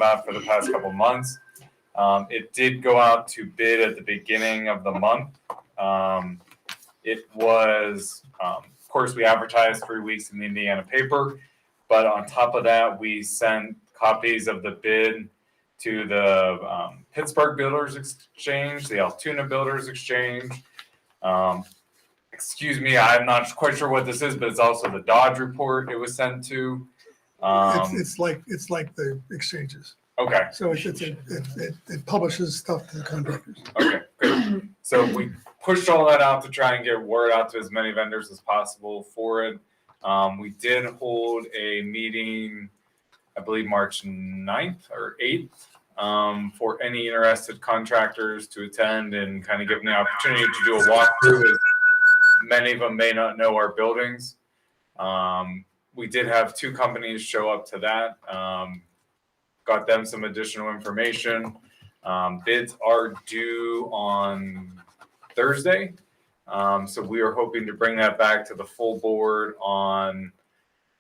about for the past couple months. It did go out to bid at the beginning of the month. It was, of course, we advertised 3 weeks in the Indiana paper, but on top of that, we sent copies of the bid to the Pittsburgh Builders Exchange, the Altoona Builders Exchange. Excuse me, I'm not quite sure what this is, but it's also the Dodge Report it was sent to. It's like the exchanges. Okay. So it publishes stuff to the contractors. Okay, good. So we pushed all that out to try and get word out to as many vendors as possible for it. We did hold a meeting, I believe March 9th or 8th, for any interested contractors to attend and kind of give them the opportunity to do a walkthrough, as many of them may not know our buildings. We did have 2 companies show up to that. Got them some additional information. Bids are due on Thursday. So we are hoping to bring that back to the full board on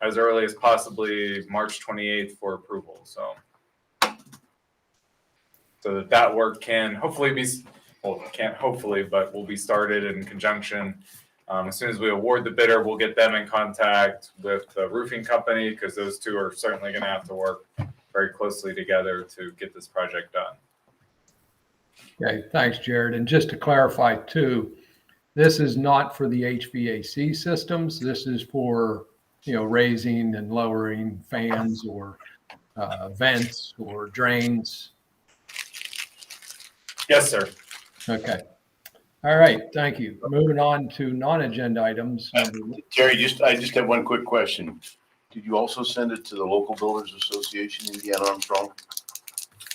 as early as possibly March 28th for approval. So that work can hopefully be, well, can't hopefully, but will be started in conjunction. As soon as we award the bidder, we'll get them in contact with the roofing company, because those 2 are certainly going to have to work very closely together to get this project done. Okay, thanks, Jared. And just to clarify too, this is not for the HVAC systems. This is for, raising and lowering fans or vents or drains. Yes, sir. Okay. All right. Thank you. Moving on to non-agenda items. Terry, I just have one quick question. Did you also send it to the local builders association, Indiana Armstrong?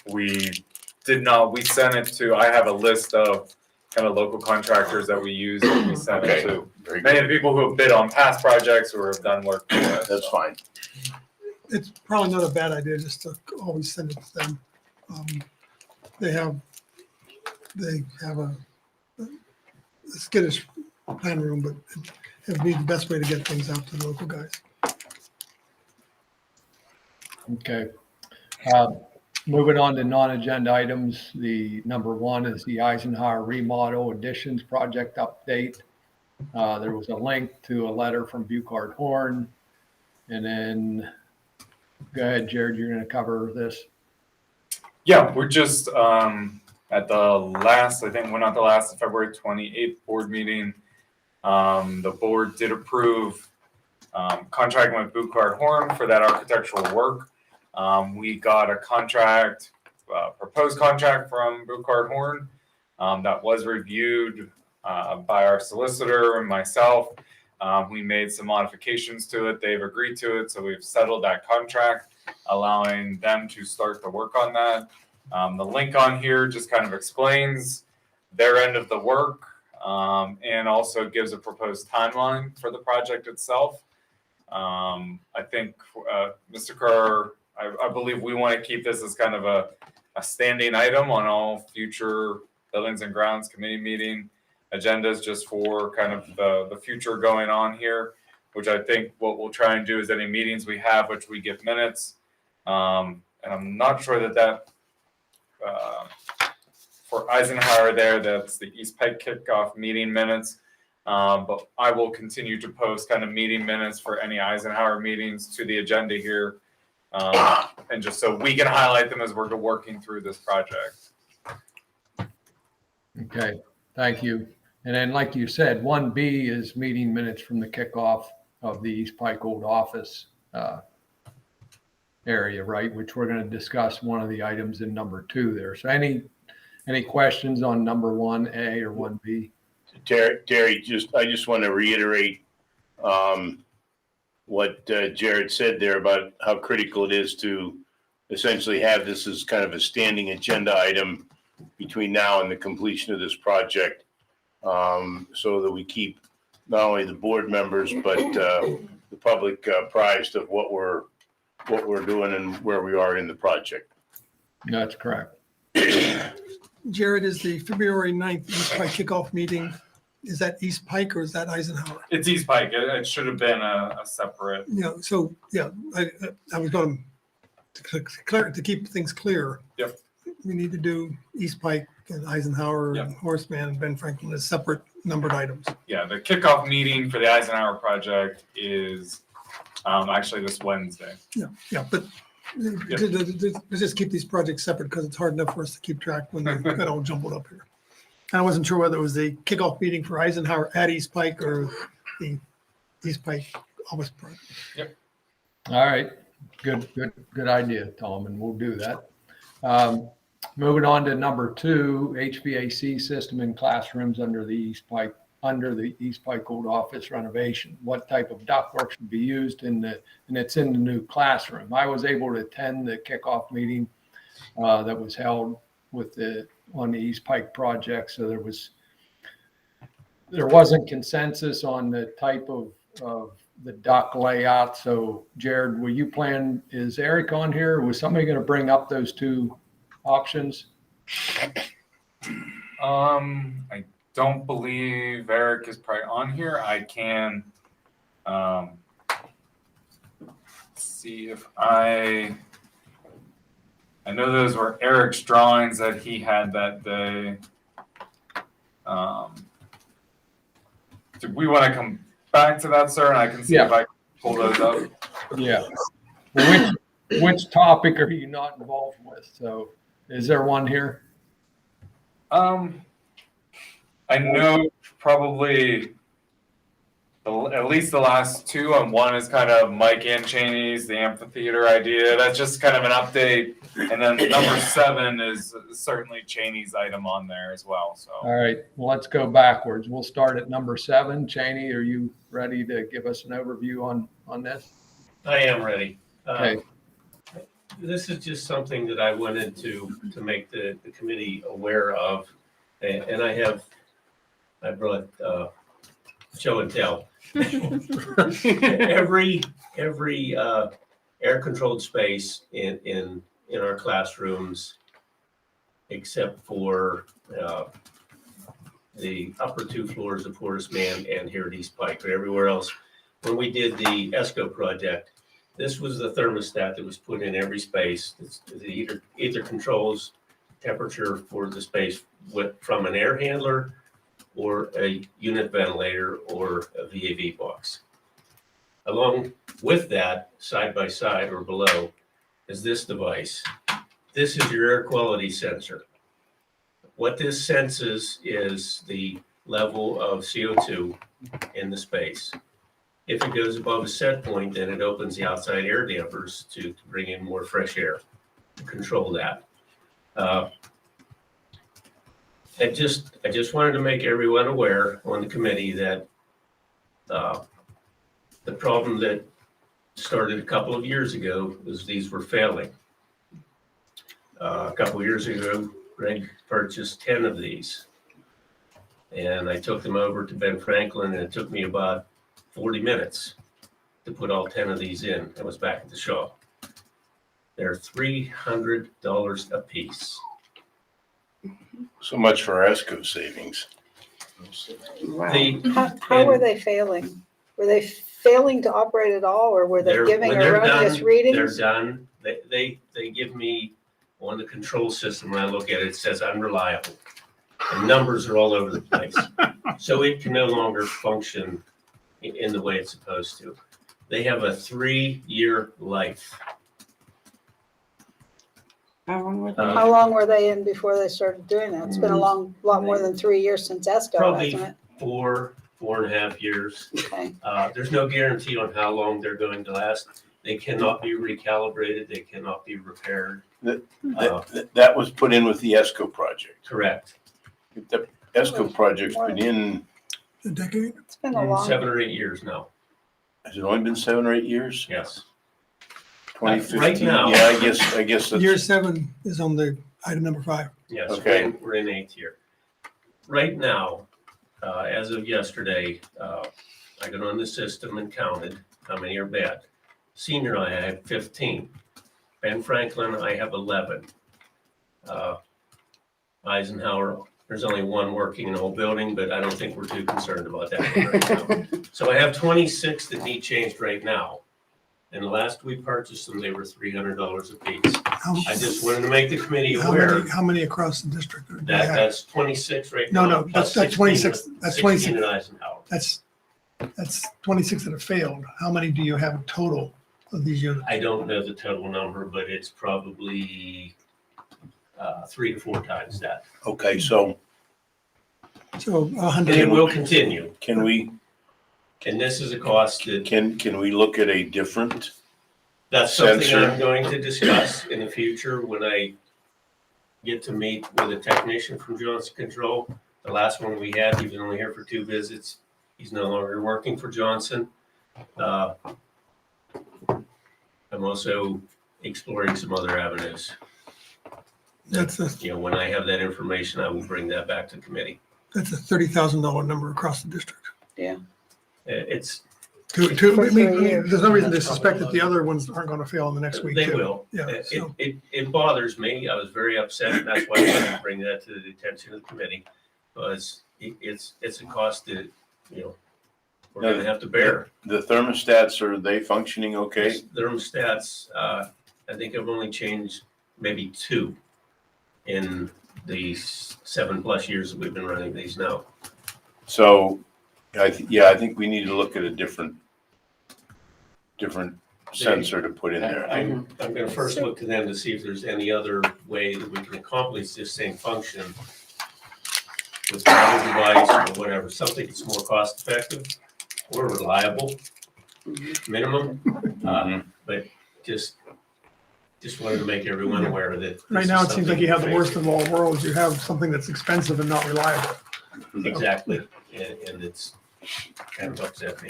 We did not. We sent it to, I have a list of kind of local contractors that we use, and we sent it to many of the people who have bid on past projects or have done work for us. That's fine. It's probably not a bad idea just to always send it to them. They have a skittish plan room, but it would be the best way to get things out to the local guys. Okay. Moving on to non-agenda items. The number 1 is the Eisenhower remodel additions project update. There was a link to a letter from Buchard Horn. And then go ahead, Jared, you're going to cover this. Yeah, we're just at the last, I think, not the last, February 28th board meeting. The board did approve contracting with Buchard Horn for that architectural work. We got a contract, proposed contract from Buchard Horn that was reviewed by our solicitor and myself. We made some modifications to it. They've agreed to it, so we've settled that contract, allowing them to start the work on that. The link on here just kind of explains their end of the work, and also gives a proposed timeline for the project itself. I think, Mr. Kerr, I believe we want to keep this as kind of a standing item on all future Buildings and Grounds Committee meeting agendas, just for kind of the future going on here, which I think what we'll try and do is any meetings we have, which we give minutes. And I'm not sure that for Eisenhower there, that's the East Pike kickoff meeting minutes. But I will continue to post kind of meeting minutes for any Eisenhower meetings to the agenda here. And just so we can highlight them as we're working through this project. Okay, thank you. And then, like you said, 1B is meeting minutes from the kickoff of the East Pike Old Office area, right? Which we're going to discuss one of the items in number 2 there. So any questions on number 1A or 1B? Terry, I just want to reiterate what Jared said there about how critical it is to essentially have this as kind of a standing agenda item between now and the completion of this project, so that we keep not only the board members but the public apprised of what we're doing and where we are in the project. That's correct. Jared, is the February 9th East Pike kickoff meeting, is that East Pike or is that Eisenhower? It's East Pike. It should have been a separate. I was going to to keep things clear. Yep. We need to do East Pike and Eisenhower Yep. and Horseman and Ben Franklin as separate numbered items. Yeah, the kickoff meeting for the Eisenhower project is actually this Wednesday. Yeah, but let's just keep these projects separate because it's hard enough for us to keep track when they've got all jumbled up here. I wasn't sure whether it was the kickoff meeting for Eisenhower at East Pike or the East Pike office project. All right, good idea, Tom, and we'll do that. Moving on to number 2, HVAC system in classrooms under the East Pike old office renovation. What type of ductwork should be used and it's in the new classroom. I was able to attend the kickoff meeting that was held on the East Pike project. So there wasn't consensus on the type of the duct layout. So Jared, is Eric on here? Was somebody going to bring up those 2 options? I don't believe Eric is probably on here. I can see if I know those were Eric's drawings that he had that day. Do we want to come back to that, sir? And I can see if I can pull those up. Yeah. Well, which topic are you not involved with? So is there one here? I know probably at least the last 2, and one is kind of Mike and Cheney's, the amphitheater idea. That's just kind of an update. And then number 7 is certainly Cheney's item on there as well. So All right, well, let's go backwards. We'll start at number 7. Cheney, are you ready to give us an overview on this? I am ready. Okay. This is just something that I wanted to make the committee aware of. And I brought show and tell. Every air-controlled space in our classrooms, except for the upper 2 floors of Horace Mann and here at East Pike, but everywhere else. When we did the ESCO project, this was the thermostat that was put in every space. It either controls temperature for the space from an air handler or a unit ventilator or a VAV box. Along with that, side by side or below, is this device. This is your air quality sensor. What this senses is the level of CO2 in the space. If it goes above a set point, then it opens the outside air dampers to bring in more fresh air to control that. I just wanted to make everyone aware on the committee that the problem that started a couple of years ago was these were failing. A couple of years ago, Greg purchased 10 of these. And I took them over to Ben Franklin, and it took me about 40 minutes to put all 10 of these in. I was back at the shop. They're $300 a piece. So much for ESCO savings. Wow. How were they failing? Were they failing to operate at all, or were they giving erroneous readings? They're done. They give me on the control system. When I look at it, it says unreliable. And numbers are all over the place. So it can no longer function in the way it's supposed to. They have a 3-year life. How long were they? Uh, How long were they in before they started doing that? It's been a lot more than 3 years since ESCO, Probably hasn't it? 4.5 years. Okay. There's no guarantee on how long they're going to last. They cannot be recalibrated. They cannot be repaired. That was put in with the ESCO project. Correct. The ESCO project's been in, A decade? It's been a long. 7 or 8 years now. has it only been 7 or 8 years? Yes. 2015? Right now. Yeah, I guess that's. Year 7 is on the item number 5. Yes. Okay. We're in 8th year. Right now, as of yesterday, I got on the system and counted how many are bad. Senior, I have 15. Ben Franklin, I have 11. Eisenhower, there's only 1 working in the whole building, but I don't think we're too concerned about that right now. So I have 26 that need changed right now. And the last we purchased them, they were $300 a piece. How I just wanted to make the committee how aware many, how many across the district? do you that have? that's 26 right No, now. no, plus that's 26. 16 That's 16 26. in Eisenhower. That's 26 that have failed. How many do you have total of these units? I don't know the total number, but it's probably 3 to 4 times that. Okay, so So And it 100. will continue. can we, And this is a cost that, can we look at a different, that's something Sensor. I'm going to discuss in the future when I get to meet with a technician from Johnson Control. The last one we had, he was only here for 2 visits. He's no longer working for Johnson. I'm also exploring some other avenues. That's a When I have that information, I will bring that back to committee. $30,000 number across the district. It's, To, For I mean, 3 years. there's no reason to suspect that the other ones aren't going to fail in the next week. they too. will. Yeah. It, So, it bothers me. I was very upset, and that's why I wanted to bring that to the attention of the committee. Because it's a cost that, we're gonna have to bear. the thermostats, are they functioning okay? Thermostats, I think I've only changed maybe 2 in the 7+ years that we've been running these now. So, I think we need to look at a different sensor to put in there. I'm gonna first look to them to see if there's any other way that we can accomplish this same function with another device or whatever, something that's more cost effective or reliable, minimum. But just wanted to make everyone aware that. right now, it seems like you have the worst of all worlds. You have something that's expensive and not reliable. Exactly, and it's kind of upset me.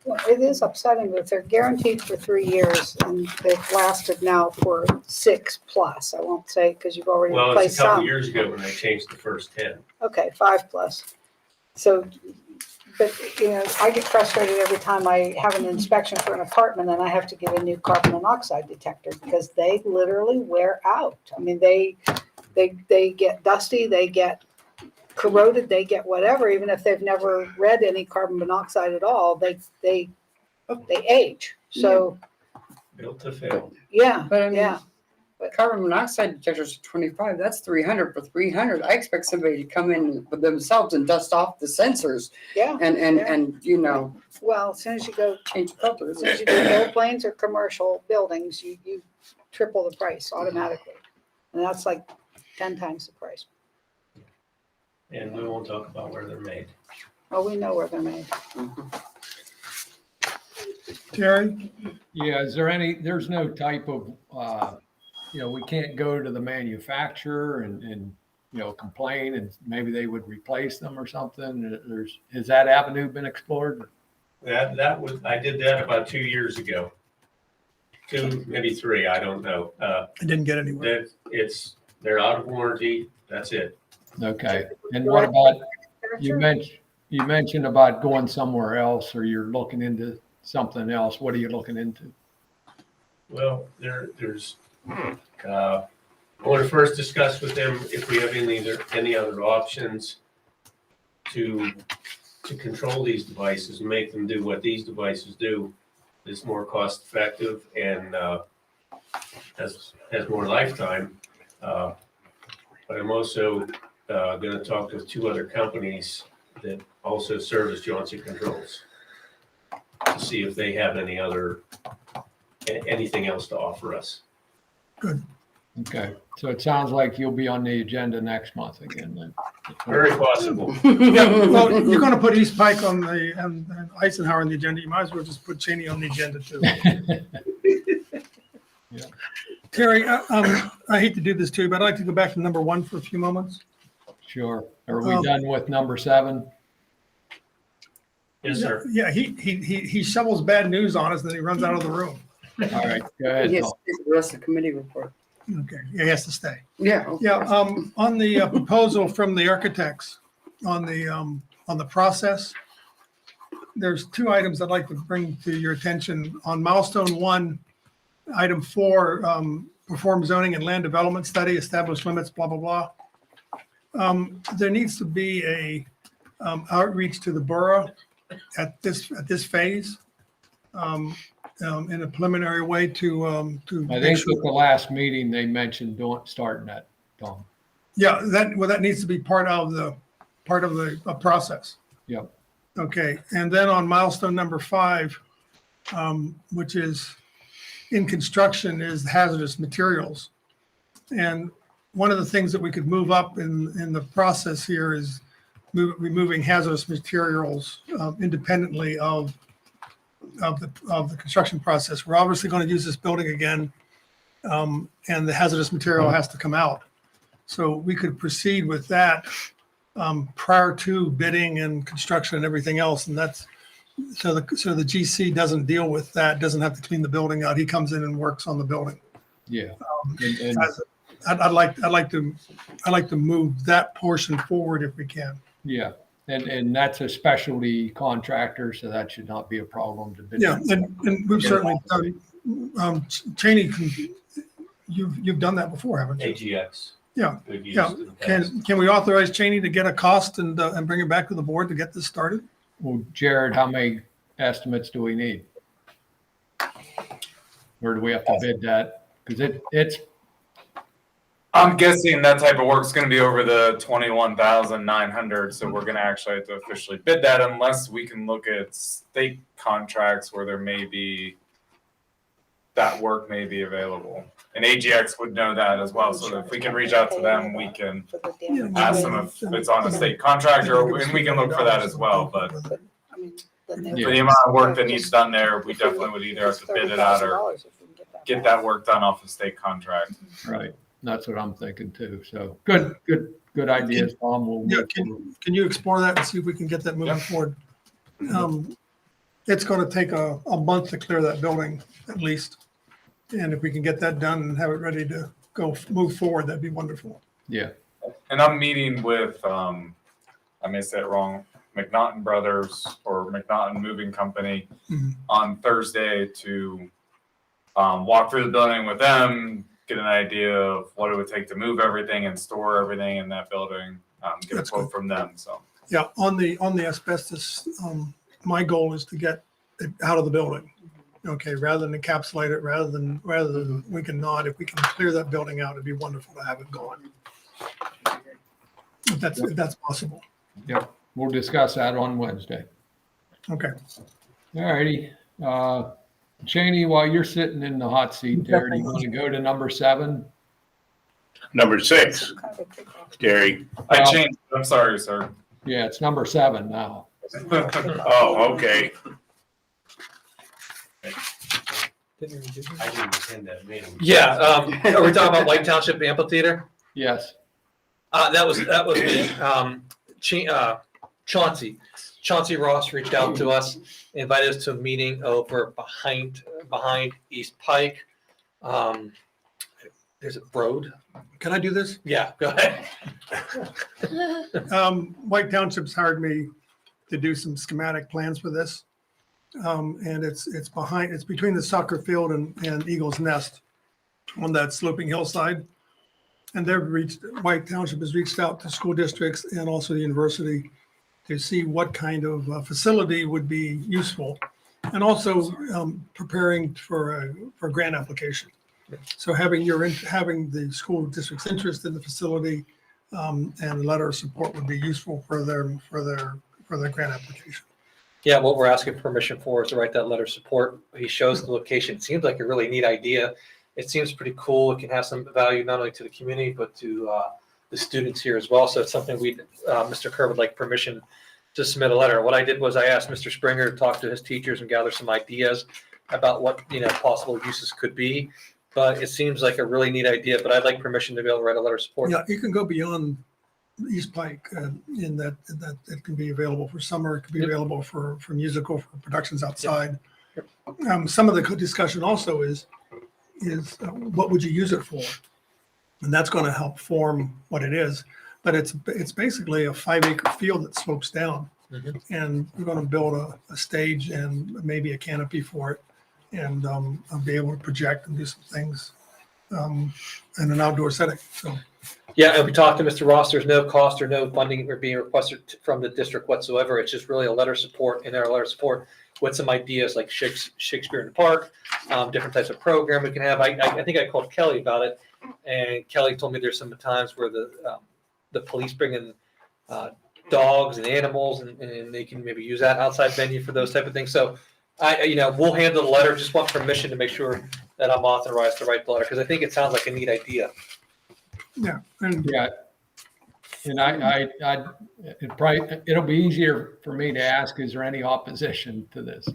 Well, it is upsetting that they're guaranteed for 3 years and they've lasted now for 6+. I won't say because you've already Well, replaced it's a couple some. years ago when I changed the first 10. Okay, 5+. So, but, I get frustrated every time I have an inspection for an apartment and I have to get a new carbon monoxide detector because they literally wear out. I mean, they get dusty, they get corroded, they get whatever, even if they've never read any carbon monoxide at all, they age. So, Built to fail. yeah, But I mean, yeah. carbon monoxide detectors are 25. That's 300 for 300. I expect somebody to come in with themselves and dust off the sensors Yeah, and well, as soon as you go, change filters. as soon as you do airplanes or commercial buildings, you triple the price automatically. And that's like 10 times the price. And we won't talk about where they're made. Oh, we know where they're made. Terry? Yeah, there's no type of, we can't go to the manufacturer and complain and maybe they would replace them or something. Has that avenue been explored? I did that about 2 years ago. 2, maybe 3, I don't know. I didn't get anywhere. They're out of warranty, that's it. Okay. And what about, you mentioned about going somewhere else or you're looking into something else. What are you looking into? Well, there's, I want to first discuss with them if we have any other options to control these devices and make them do what these devices do. It's more cost effective and has more lifetime. But I'm also going to talk to 2 other companies that also service Johnson Controls to see if they have anything else to offer us. Good. Okay. So it sounds like you'll be on the agenda next month again then. Very possible. Yeah, well, you're going to put East Pike on and Eisenhower on the agenda. You might as well just put Cheney on the agenda too. Yeah. Terry, I hate to do this too, but I'd like to go back to number 1 for a few moments. Sure. Are we done with number 7? Yes, sir. Yeah, he shovels bad news on us, then he runs out of the room. All right. Go ahead. Yes, Paul. the rest of the committee report. Okay, yeah, he has to stay. Yeah. okay. Yeah, on the proposal from the architects on the process, there's 2 items I'd like to bring to your attention. On milestone 1, item 4, perform zoning and land development study, establish limits, blah, blah, blah. There needs to be a outreach to the borough at this phase. in a preliminary way to I make think sure. at the last meeting, they mentioned starting that, Tom. Yeah, that needs to be part of the process. Yep. Okay, and then on milestone number 5, which is in construction, is hazardous materials. And one of the things that we could move up in the process here is removing hazardous materials independently of the construction process. We're obviously going to use this building again, and the hazardous material has to come out. So we could proceed with that prior to bidding and construction and everything else. And that's so the GC doesn't deal with that, doesn't have to clean the building out. He comes in and works on the building. Yeah. And I'd like to move that portion forward if we can. yeah, and that's a specialty contractor, so that should not be a problem to bid. Yeah, and we've certainly done, Cheney, you've done that before, haven't you? AGX. Yeah, We've used yeah. in the past. Can we authorize Cheney to get a cost and bring it back to the board to get this started? Well, Jared, how many estimates do we need? Or do we have to bid that? Because it's, I'm guessing that type of work's gonna be over the 21,900, so we're gonna actually have to officially bid that unless we can look at state contracts where there may be, that work may be available. And AGX would know that as well, so if we can reach out to them, we can For the damage. ask them if it's on a state contractor, and we can look for that as well, but I mean, then they- Yeah. for the amount of work that needs done there, we definitely would either have to bid it out or $30,000 if we can get that work done off a state contract. right, that's what I'm thinking too. So good ideas, Tom. We'll Yeah, move can you explore that and see if we can get that moving Yeah. forward? It's going to take a month to clear that building at least. And if we can get that done and have it ready to move forward, that'd be wonderful. Yeah, And I'm meeting with, I may say it wrong, McNaughton Brothers or McNaughton Moving Company Mhm. on Thursday to walk through the building with them, get an idea of what it would take to move everything and store everything in that building, get a That's quote from them, so. Yeah, on the asbestos, my goal is to get it out of the building. Okay, rather than encapsulate it, rather than we can not, if we can clear that building out, it'd be wonderful to have it gone. If that's possible. we'll discuss that on Wednesday. Okay. All righty. Cheney, while you're sitting in the hot seat there, do you want to go to number 7? Number 6, Kind of a kickoff. Terry. I changed, I'm sorry, sir. Yeah, it's number 7 now. Oh, okay. I didn't attend that meeting. Yeah, are we talking about White Township Amphitheater? Yes. That was me. Chauncey Ross reached out to us, invited us to a meeting over behind East Pike. There's a road. Can I do this? Yeah, go ahead. White Township's hired me to do some schematic plans for this. And it's between the soccer field and Eagle's Nest on that sloping hillside. And White Township has reached out to school districts and also the university to see what kind of facility would be useful. And also preparing for a grant application. So having the school district's interest in the facility and a letter of support would be useful for their grant application. Yeah, what we're asking permission for is to write that letter of support. He shows the location. It seems like a really neat idea. It seems pretty cool. It can have some value not only to the community, but to the students here as well. So it's something Mr. Kerr would like permission to submit a letter. What I did was I asked Mr. Springer to talk to his teachers and gather some ideas about what possible uses could be. But it seems like a really neat idea, but I'd like permission to be able to write a letter of support. Yeah, you can go beyond East Pike in that it can be available for summer. It can be Yep. available for musical, for productions outside. Some of the discussion also is what would you use it for? And that's going to help form what it is. But it's basically a 5-acre field that slopes down. Mhm. And we're going to build a stage and maybe a canopy for it. And I'll be able to project and do some things in an outdoor setting. So Yeah, and we talked to Mr. Ross. There's no cost or no funding or being requested from the district whatsoever. It's just really a letter of support, and our letter of support with some ideas like Shakespeare in the Park, different types of program we can have. I think I called Kelly about it, and Kelly told me there's some times where the police bring in dogs and animals, and they can maybe use that outside venue for those type of things. So we'll handle the letter. Just want permission to make sure that I'm authorized to write the letter, because I think it sounds like a neat idea. Yeah, and Yeah. And it'll be easier for me to ask, is there any opposition to this?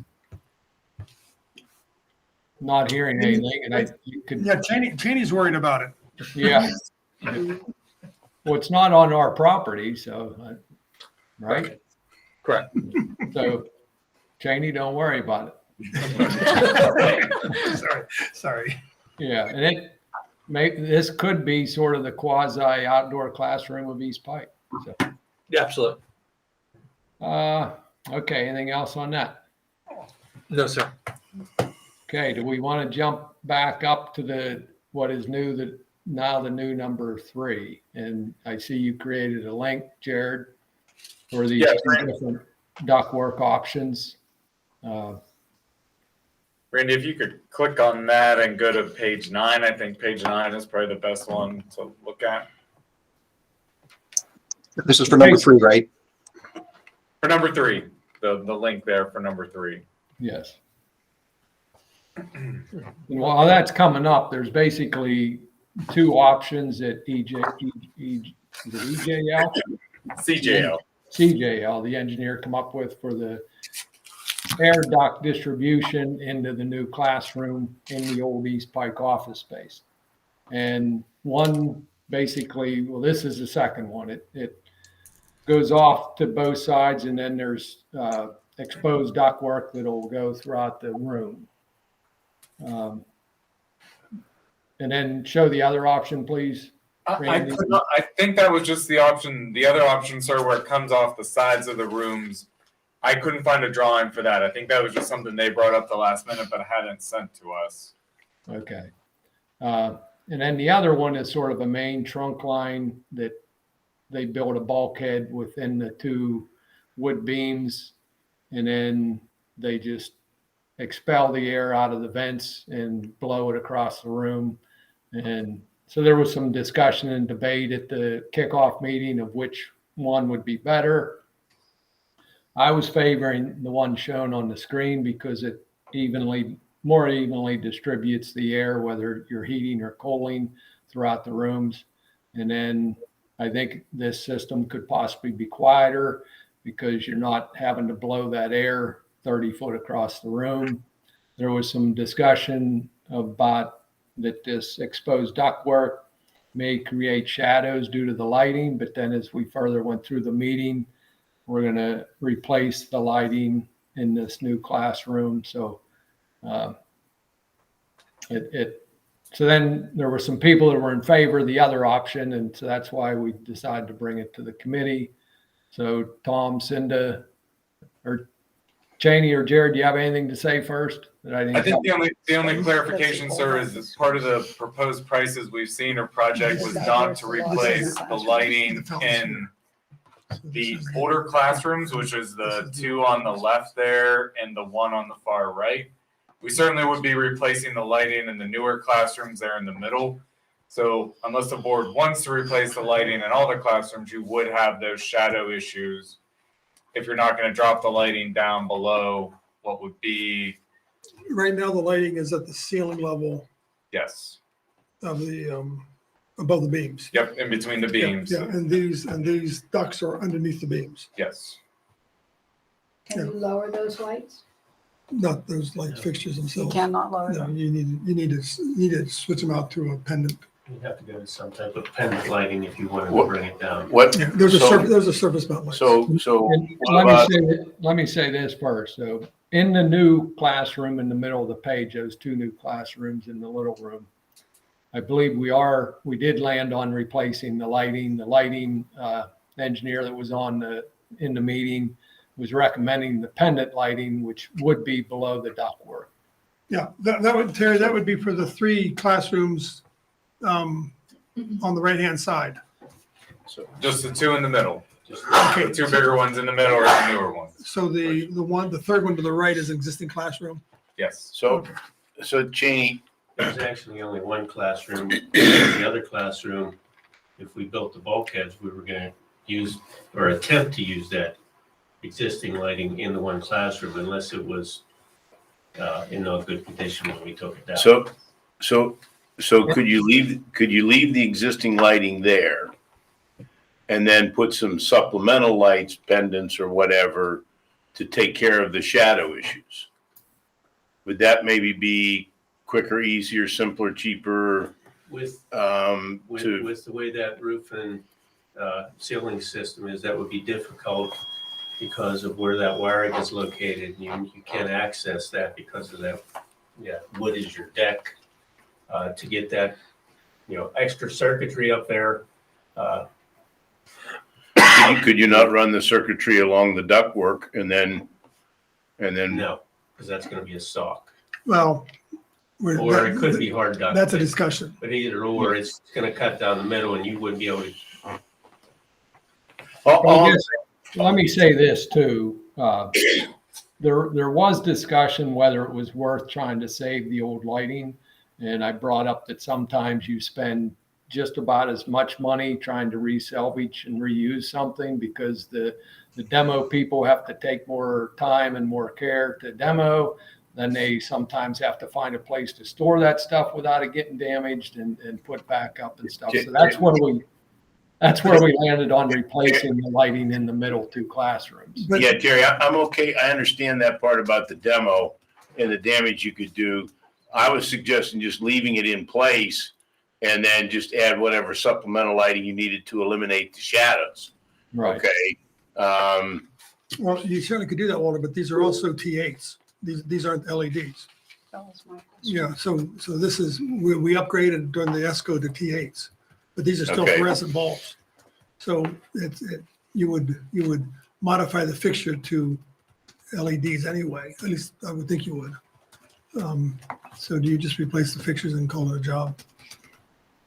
Not hearing anything, and you could, yeah, Cheney's worried about it. yeah. Well, it's not on our property, so, right? Correct. So, Cheney, don't worry about it. Sorry. Yeah, and this could be sort of the quasi outdoor classroom of East Pike. So, Yeah, absolutely. okay, anything else on that? No, sir. Okay, do we want to jump back up to what is new, the new number 3? And I see you created a link, Jared, for these different ductwork options. Randy, if you could click on that and go to page 9, I think page 9 is probably the best one to look at. This is for number 3, right? For number 3, the link there for number 3. Yes. And while that's coming up, there's basically 2 options at CJL, the engineer, come up with for the air duct distribution into the new classroom in the old East Pike office space. And one basically, well, this is the second one. It goes off to both sides, and then there's exposed ductwork that'll go throughout the room. And then show the other option, please. I think that was just the option. The other option, sir, where it comes off the sides of the rooms. I couldn't find a drawing for that. I think that was just something they brought up the last minute, but hadn't sent to us. Okay. And then the other one is sort of a main trunk line that they build a bulkhead within the 2 wood beams, and then they just expel the air out of the vents and blow it across the room. And so there was some discussion and debate at the kickoff meeting of which one would be better. I was favoring the one shown on the screen because it more evenly distributes the air, whether you're heating or cooling throughout the rooms. And then I think this system could possibly be quieter because you're not having to blow that air 30 foot across the room. There was some discussion about that this exposed ductwork may create shadows due to the lighting, but then as we further went through the meeting, we're going to replace the lighting in this new classroom. So so then there were some people that were in favor of the other option, and so that's why we decided to bring it to the committee. So Tom, Cinda, or Cheney or Jared, do you have anything to say first? I think the only clarification, sir, is that part of the proposed prices we've seen or project was not to replace the lighting in the older classrooms, which is the 2 on the left there and the 1 on the far right. We certainly would be replacing the lighting in the newer classrooms there in the middle. So unless the board wants to replace the lighting in all the classrooms, you would have those shadow issues if you're not going to drop the lighting down below what would be. Right now, the lighting is at the ceiling level Yes. of the, above the beams. Yep. In between the beams. Yeah, and these ducts are underneath the beams, Yes. Can you lower those lights? not those light fixtures You themselves. cannot lower No, them. you need to switch them out to a pendant. You have to go to some type of pendant lighting if you wanted to What- bring it down. What, Yeah, there's So- a surface mount light. so And what about, let me say this first. So in the new classroom in the middle of the page, those 2 new classrooms in the little room, I believe we did land on replacing the lighting. The lighting engineer that was in the meeting was recommending the pendant lighting, which would be below the ductwork. Yeah, that would, Terry, that would be for the 3 classrooms on the right-hand side. So Just the two in the middle. Just The two bigger ones in the middle are the newer ones. So the third one to the right is an existing classroom. Yes. so Cheney, There's actually only one classroom. The other classroom, if we built the bulkheads, we were gonna use or attempt to use that existing lighting in the one classroom unless it was in no good condition when we took it down. so could you leave the existing lighting there? And then put some supplemental lights, pendants or whatever to take care of the shadow issues? Would that maybe be quicker, easier, simpler, cheaper? With To, with the way that roof and ceiling system is, that would be difficult because of where that wiring is located. You can't access that because of that. Yeah, wood is your deck. To get that, extra circuitry up there. could you not run the circuitry along the ductwork and then? No, because that's going to be a sock. Well, Or it could be hard duct. That's a discussion. But either or, it's going to cut down the middle, and you wouldn't be able to. Let me say this too. There was discussion whether it was worth trying to save the old lighting. And I brought up that sometimes you spend just about as much money trying to resalvage and reuse something because the demo people have to take more time and more care to demo. Then they sometimes have to find a place to store that stuff without it getting damaged and put back up and stuff. So that's where we landed on replacing the lighting in the middle two classrooms. But- Yeah, Terry, I'm okay. I understand that part about the demo and the damage you could do. I was suggesting just leaving it in place and then just add whatever supplemental lighting you needed to eliminate the shadows. Right. Okay. Well, you certainly could do that, Walter, but these are also T8s. These aren't LEDs. That was my question. Yeah, so this is, we upgraded during the ESCO to T8s, but these are still Okay. fluorescent bulbs. So you would modify the fixture to LEDs anyway, at least I would think you would. So do you just replace the fixtures and call it a job?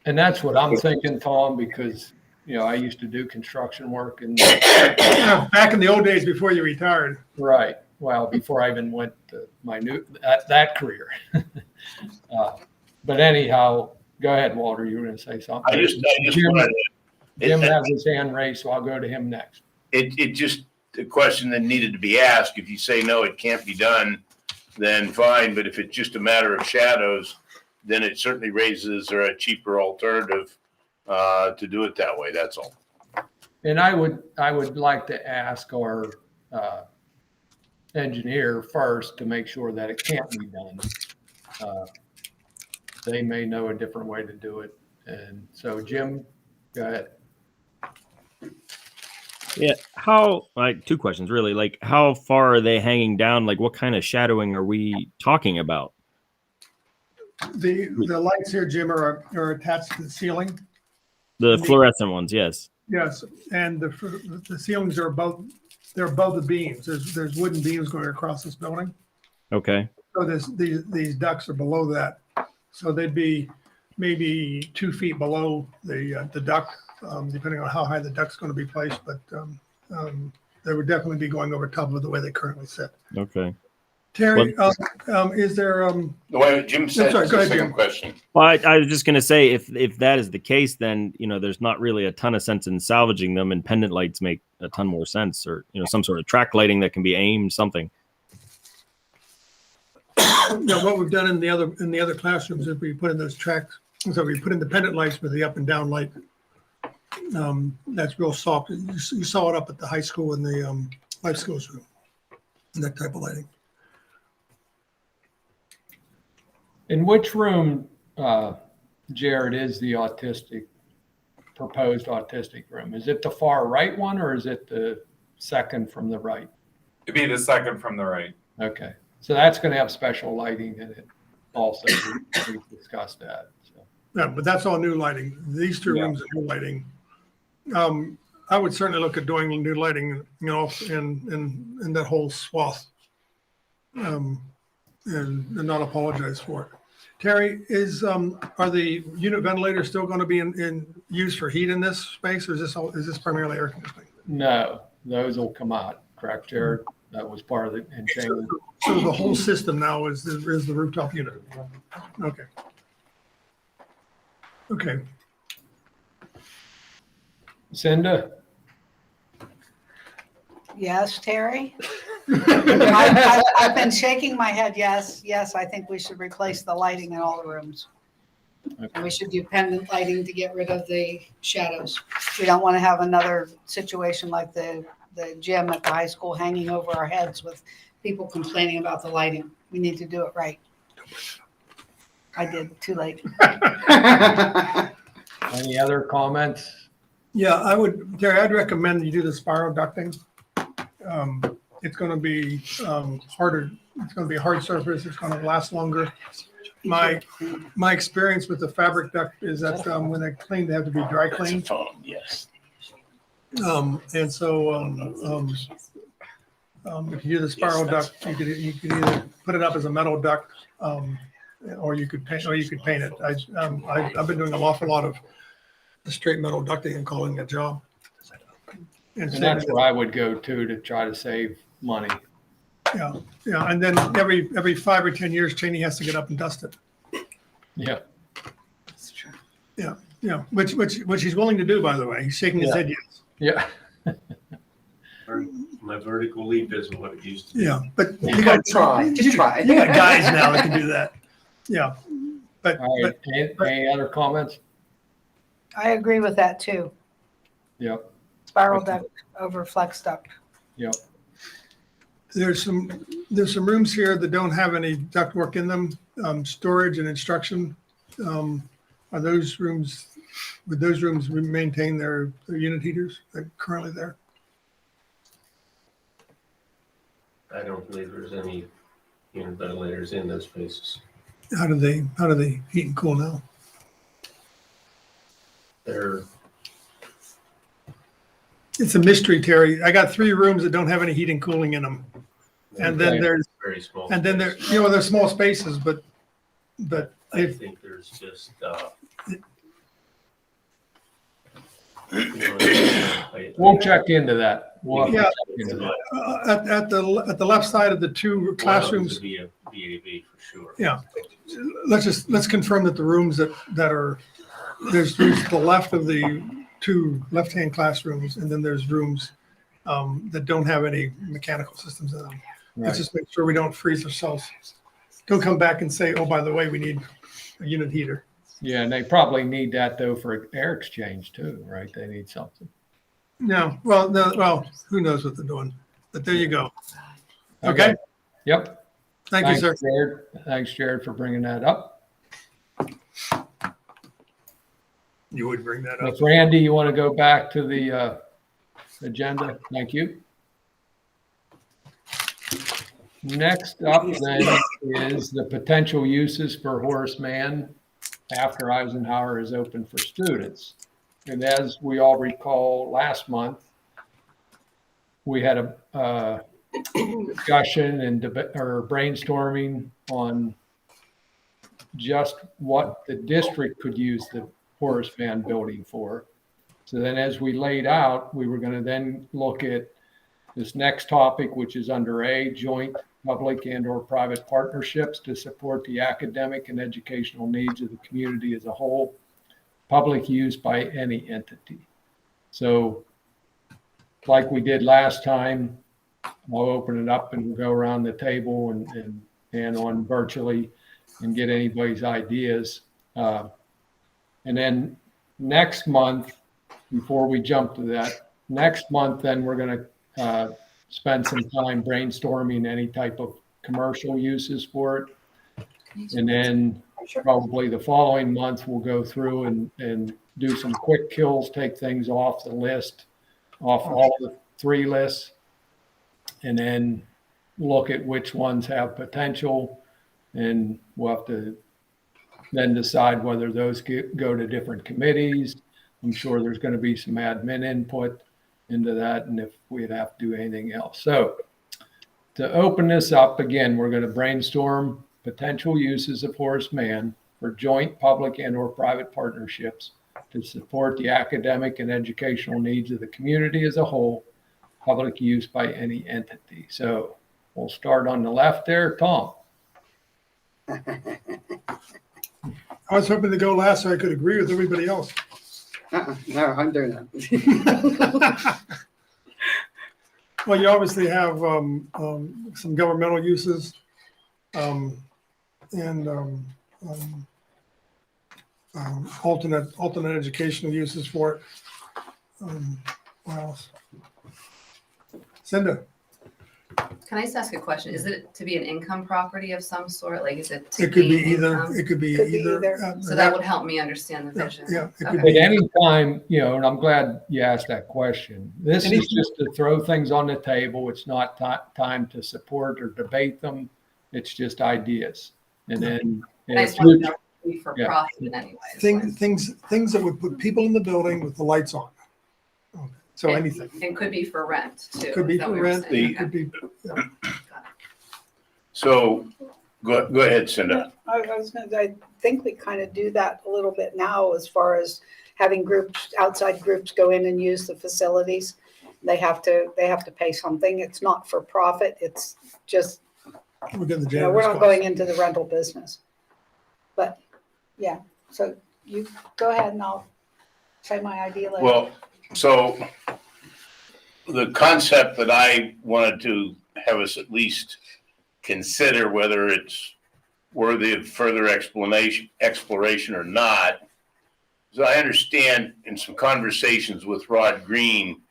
And that's what I'm thinking, Tom, because, I used to do construction work and, Back in the old days before you retired. right. Well, before I even went to my that career. But anyhow, go ahead, Walter, you were going to say something. I just Jim, wanted Jim to, has his hand raised, so I'll go to him next. it just a question that needed to be asked. If you say no, it can't be done, then fine. But if it's just a matter of shadows, then it certainly raises a cheaper alternative to do it that way. That's all. And I would like to ask our engineer first to make sure that it can't be done. They may know a different way to do it. And so Jim, go ahead. Yeah. Two questions really. Like, how far are they hanging down? Like, what kind of shadowing are we talking about? The lights here, Jim, are attached to the ceiling. The fluorescent ones, yes. Yes, and the ceilings are above the beams. There's wooden beams going across this building. Okay. So these ducts are below that. So they'd be maybe 2 feet below the duct, depending on how high the duct's going to be placed. But they would definitely be going over top of the way they currently sit. Okay. Terry, is there? No, wait, Jim said sorry, go ahead, second Jim. question. Well, I was just going to say, if that is the case, then, there's not really a ton of sense in salvaging them, and pendant lights make a ton more sense, or, some sort of track lighting that can be aimed, something. What we've done in the other classrooms is we put in those tracks. So we put in the pendant lights with the up and down light. That's real soft. You saw it up at the high school in the life skills room. That type of lighting. In which room, Jared, is the proposed autistic room? Is it the far right one or is it the second from the right? It'd be the second from the right. Okay, so that's going to have special lighting in it also. We've discussed that. So. Yeah, but that's all new lighting. These two rooms are new lighting. I would certainly look at doing new lighting, in that whole swath, and not apologize for it. Terry, are the unit ventilators still going to be in use for heat in this space, or is this primarily air conditioning? No, those will come out, correct, Jared? That was part of the change. So the whole system now is the rooftop unit? Okay. Okay. Cinda? Yes, Terry? I've been shaking my head, yes, I think we should replace the lighting in all the rooms. And we should do pendant lighting to get rid of the shadows. We don't want to have another situation like the gym at the high school hanging over our heads with people complaining about the lighting. We need to do it right. I did, too late. Any other comments? Yeah, Terry, I'd recommend you do the spiral ducting. It's going to be harder. It's going to be a hard surface. It's going to last longer. My experience with the fabric duct is that when they're cleaned, they have to be dry cleaned. Yes. And so if you do the spiral duct, you could either put it up as a metal duct, or you could paint it. I've been doing an awful lot of the straight metal ducting and calling it a job. And that's where I would go to try to save money. Yeah, and then every 5 or 10 years, Cheney has to get up and dust it. Yeah. That's true. Yeah, which he's willing to do, by the way. He's shaking his head yes. Yeah. My vertical leap isn't what it used to be. Yeah, but You gotta try, just try. You got guys now that can do that. Yeah, but All right. Any other comments? I agree with that, too. Yep. Spiral duct over flex duct. Yep. there's some rooms here that don't have any ductwork in them, storage and instruction. Are those rooms, would those rooms maintain their unit heaters that are currently there? I don't believe there's any unit ventilators in those spaces. How do they heat and cool now? It's a mystery, Terry. I got 3 rooms that don't have any heating and cooling in them. And then Okay. there's, Very small. and then there, spaces. they're small spaces, but I think there's just, We'll check into that. We'll have to Yeah. check into that. at the left side of the 2 classrooms, Would be a VAV for sure. yeah. Let's confirm that the rooms that are, there's rooms to the left of the 2 left-hand classrooms, and then there's rooms that don't have any mechanical systems in them. Let's Right. just make sure we don't freeze ourselves. Don't come back and say, oh, by the way, we need a unit heater. Yeah, and they probably need that though for air exchange too, right? They need something. No, well, who knows what they're doing, but there you go. Okay, Yep. thank you, sir. Jared. Thanks, Jared, for bringing that up. You would bring that up. If Randy, you want to go back to the agenda? Thank you. Next up then is the potential uses for Horace Mann after Eisenhower is open for students. And as we all recall, last month, we had a discussion and debate or brainstorming on just what the district could use the Horace Mann building for. So then as we laid out, we were going to then look at this next topic, which is under A, joint public and or private partnerships to support the academic and educational needs of the community as a whole, public use by any entity. So like we did last time, I'll open it up and we'll go around the table and on virtually and get anybody's ideas. And then next month, before we jump to that, next month, then we're going to spend some time brainstorming any type of commercial uses for it. And then probably the following month, we'll go through and do some quick kills, take things off the list, off all the 3 lists, and then look at which ones have potential. And we'll have to then decide whether those go to different committees. I'm sure there's going to be some admin input into that, and if we'd have to do anything else. So to open this up again, we're going to brainstorm potential uses of Horace Mann for joint public and or private partnerships to support the academic and educational needs of the community as a whole, public use by any entity. So we'll start on the left there. Tom. I was hoping to go last so I could agree with everybody else. No, I'm doing that. Well, you obviously have some governmental uses and alternate educational uses for it. What else? Cinda, Can I just ask a question? Is it to be an income property of some sort? Like, is it? To it could be gain either. income? It could be Could be either. either. So that would help me understand the vision. Yeah, it could Okay. At any time, and I'm glad you asked that question. This is just to throw things on the table. It's not time to support or debate them. It's just ideas. And then And I just want to know if it would be for Yeah. profit in any way. things that would put people in the building with the lights on. Okay. So anything. It could be for rent too. Could be is that for what you're rent. saying? It could be. Yeah. So go ahead, Cinda. I think we kind of do that a little bit now as far as having outside groups go in and use the facilities. They have to pay something. It's not for profit. It's just, We're getting the we're janitor's not cost. going into the rental business. But yeah, so you go ahead and I'll say my idea later. Well, so the concept that I wanted to have us at least consider whether it's worthy of further exploration or not, is I understand in some conversations with Rod Green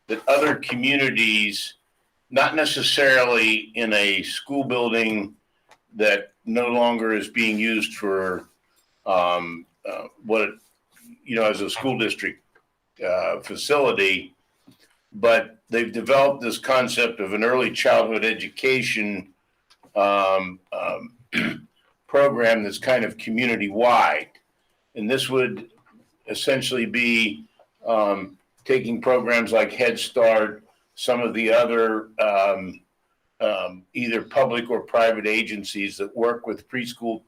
that other communities, not necessarily in a school building that no longer is being used for as a school district facility, but they've developed this concept of an early childhood education program that's kind of community-wide. And this would essentially be taking programs like Head Start, some of the other either public or private agencies that work with preschool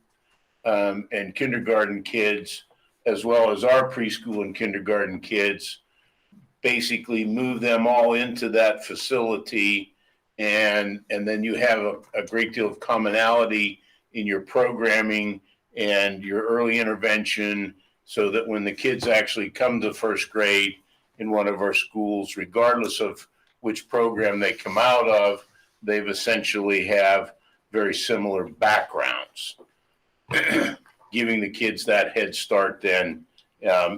and kindergarten kids, as well as our preschool and kindergarten kids, basically move them all into that facility. And then you have a great deal of commonality in your programming and your early intervention, so that when the kids actually come to first grade in one of our schools, regardless of which program they come out of, they've essentially have very similar backgrounds, giving the kids that head start then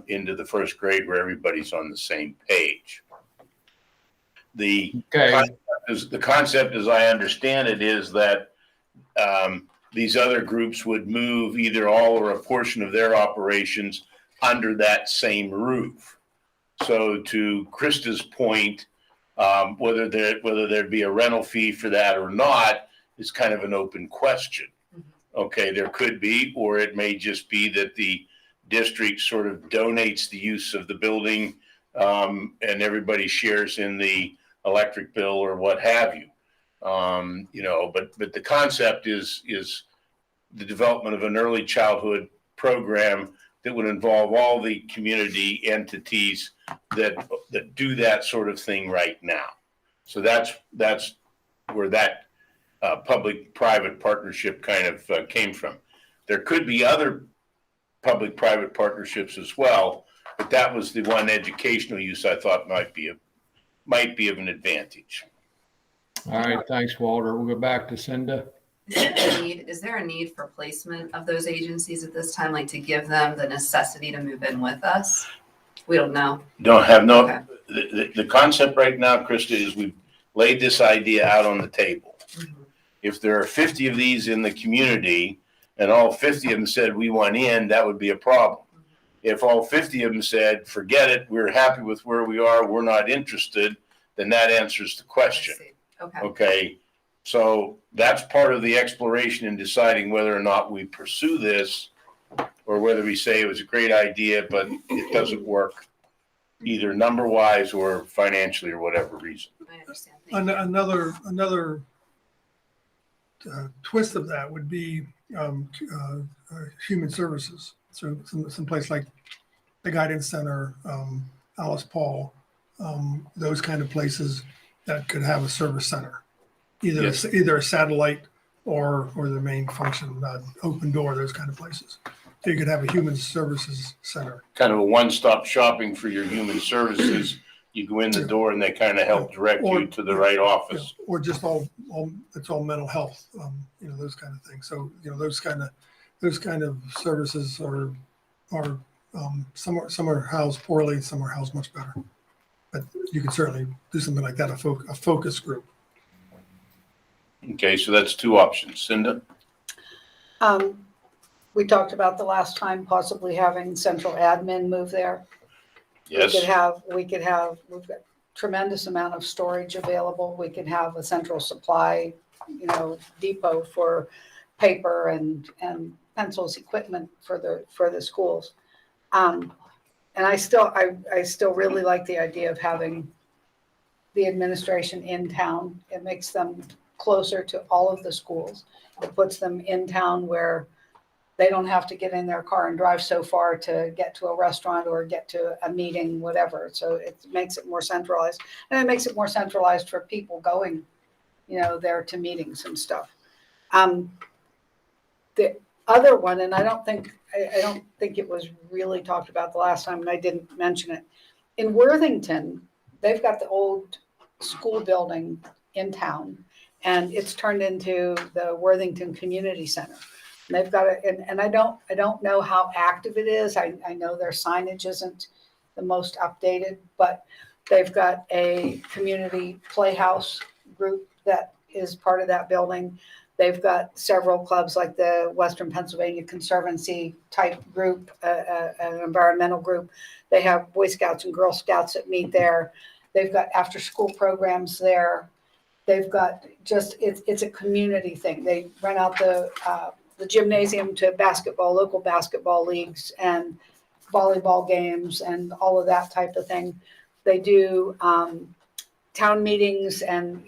into the first grade where everybody's on the same page. The concept, as I understand it, is that these other groups would move either all or a portion of their operations under that same roof. So to Krista's point, whether there'd be a rental fee for that or not is kind of an open question. Okay, there could be, or it may just be that the district sort of donates the use of the building and everybody shares in the electric bill or what have you. But the concept is the development of an early childhood program that would involve all the community entities that do that sort of thing right now. So that's where that public-private partnership kind of came from. There could be other public-private partnerships as well, but that was the one educational use I thought might be of an advantage. All right, thanks, Walter. We'll go back to Cinda. Is there a need for placement of those agencies at this time, like to give them the necessity to move in with us? We don't know. Don't have no. Okay. The concept right now, Krista, is we've laid this idea out on the table. Mm-hmm. If there are 50 of these in the community and all 50 of them said we want in, that would be a problem. If all 50 of them said, forget it, we're happy with where we are, we're not interested, then that answers the question. I see. Okay. Okay, so that's part of the exploration in deciding whether or not we pursue this, or whether we say it was a great idea, but it doesn't work either number-wise or financially or whatever reason. I understand. Thank you. Another twist of that would be human services. So some place like the Guidance Center, Alice Paul, those kind of places that could have a service center, Yes. either a satellite or the main function, open door, those kind of places. So you could have a human services center. Kind of a one-stop shopping for your human services. You go in the door and they kind of help direct you to the right office. Or just it's all mental health, those kind of things. So, those kind of services are some are housed poorly, some are housed much better. But you can certainly do something like that, a focus group. Okay, so that's two options. Cinda? We talked about the last time possibly having central admin move there. Yes. We've got tremendous amount of storage available. We could have a central supply, depot for paper and pencils, equipment for the schools. And I still really like the idea of having the administration in town. It makes them closer to all of the schools. It puts them in town where they don't have to get in their car and drive so far to get to a restaurant or get to a meeting, whatever. So it makes it more centralized. And it makes it more centralized for people going, there to meetings and stuff. The other one, and I don't think it was really talked about the last time, and I didn't mention it. In Worthington, they've got the old school building in town, and it's turned into the Worthington Community Center. And they've got it, and I don't know how active it is. I know their signage isn't the most updated, but they've got a community playhouse group that is part of that building. They've got several clubs like the Western Pennsylvania Conservancy type group, an environmental group. They have Boy Scouts and Girl Scouts that meet there. They've got after school programs there. They've got it's a community thing. They rent out the gymnasium to local basketball leagues and volleyball games and all of that type of thing. They do town meetings and,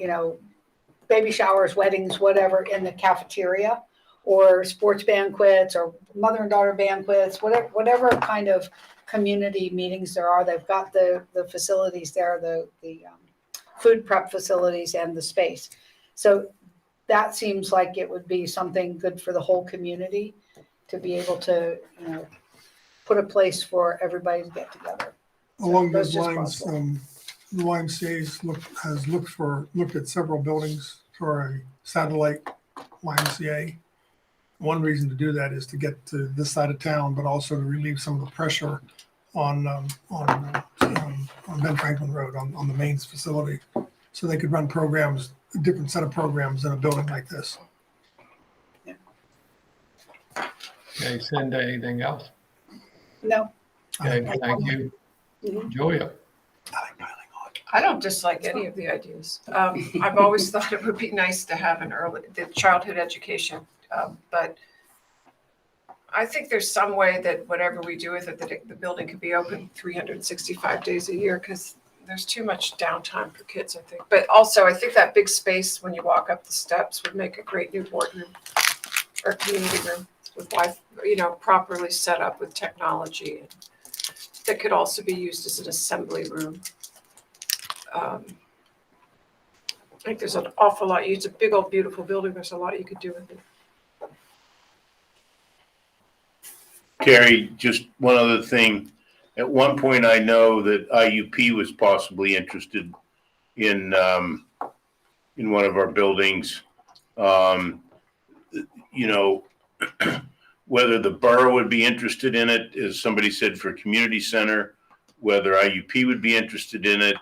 baby showers, weddings, whatever in the cafeteria, or sports banquets or mother and daughter banquets, whatever kind of community meetings there are. They've got the facilities there, the food prep facilities and the space. So that seems like it would be something good for the whole community to be able to, put a place for everybody to get together. Along that's those just lines, possible. the YMCA has looked at several buildings for a satellite YMCA. One reason to do that is to get to this side of town, but also to relieve some of the pressure on Ben Franklin Road on the mains facility, so they could run programs, a different set of programs in a building like this. Okay, Cinda, anything else? No. Okay, thank you. Mhm. Julia? I don't dislike any of the ideas. I've always thought it would be nice to have the childhood education, but I think there's some way that whatever we do with it, that the building could be open 365 days a year, because there's too much downtime for kids, I think. But also, I think that big space when you walk up the steps would make a great new boardroom or community room with Wi-Fi, properly set up with technology. And that could also be used as an assembly room. I think there's an awful lot. It's a big old beautiful building. There's a lot you could do with it. Carrie, just one other thing. At one point, I know that IUP was possibly interested in one of our buildings. Whether the borough would be interested in it, as somebody said, for a community center, whether IUP would be interested in it,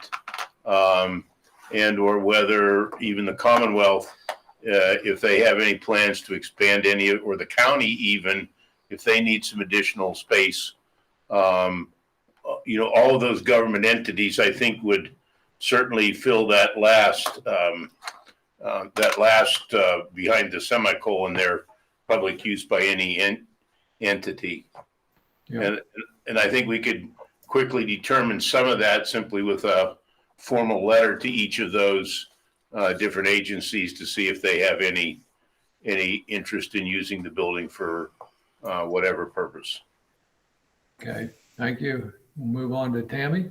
and or whether even the Commonwealth, if they have any plans to expand any, or the county even, if they need some additional space. All of those government entities, I think, would certainly fill that last behind the semicolon there, public use by any entity. Yeah. And I think we could quickly determine some of that simply with a formal letter to each of those different agencies to see if they have any any interest in using the building for whatever purpose. Okay, thank you. We'll move on to Tammy.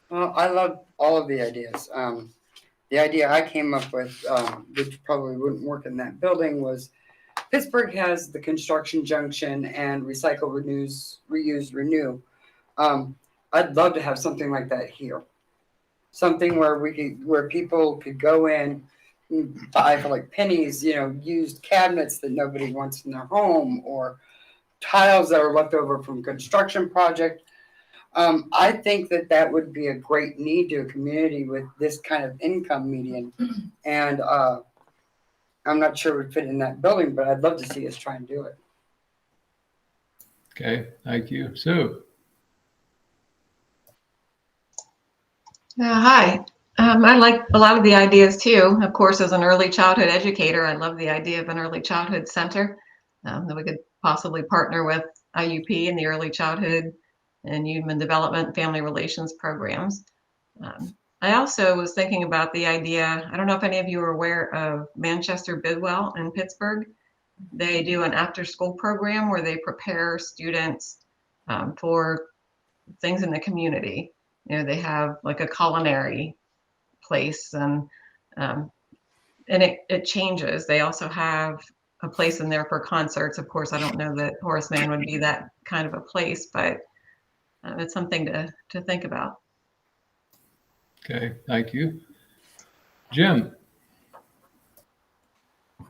Well, I love all of the ideas. The idea I came up with, which probably wouldn't work in that building, was Pittsburgh has the construction junction and recycle, reuse, renew. I'd love to have something like that here. Something where people could go in, buy for like pennies, used cabinets that nobody wants in their home, or tiles that are left over from construction project. I think that would be a great need to a community with this kind of income median. And I'm not sure it would fit in that building, but I'd love to see us try and do it. Okay, thank you. Sue. Hi. I like a lot of the ideas too. Of course, as an early childhood educator, I love the idea of an early childhood center that we could possibly partner with IUP in the early childhood and human development family relations programs. I also was thinking about the idea, I don't know if any of you are aware of Manchester Bidwell in Pittsburgh. They do an after-school program where they prepare students for things in the community. They have like a culinary place, and it changes. They also have a place in there for concerts. Of course, I don't know that Horace Mann would be that kind of a place, but it's something to think about. Okay, thank you. Jim.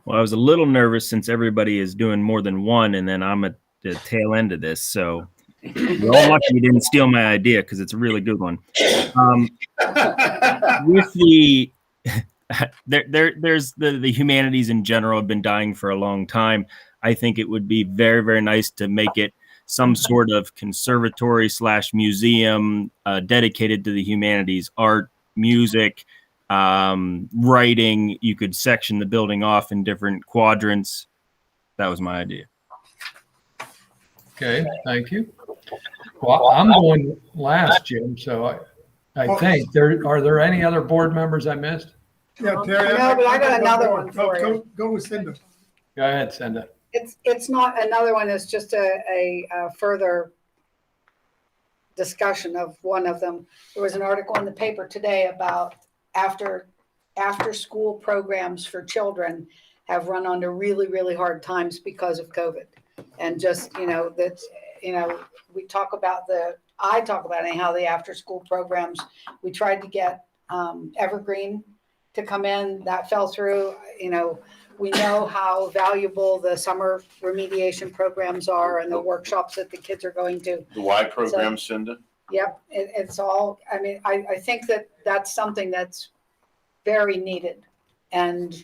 Well, I was a little nervous since everybody is doing more than one, and then I'm at the tail end of this. So you're all lucky you didn't steal my idea, because it's a really good one. With the there's the humanities in general have been dying for a long time. I think it would be very, very nice to make it some sort of conservatory / museum dedicated to the humanities, art, music, writing. You could section the building off in different quadrants. That was my idea. Okay, thank you. Well, I'm going last, Jim, so I think are there any other board members I missed? Yeah, Terry. No, but I got another one for you. Go with Cinda. Go ahead, Cinda. It's not another one, it's just a further discussion of one of them. There was an article in the paper today about after school programs for children have run under really, really hard times because of COVID. And just, I talk about anyhow, the after school programs. We tried to get Evergreen to come in, that fell through. We know how valuable the summer remediation programs are and the workshops that the kids are going to. The Y program, Cinda? Yep, it's all, I think that's something that's very needed. And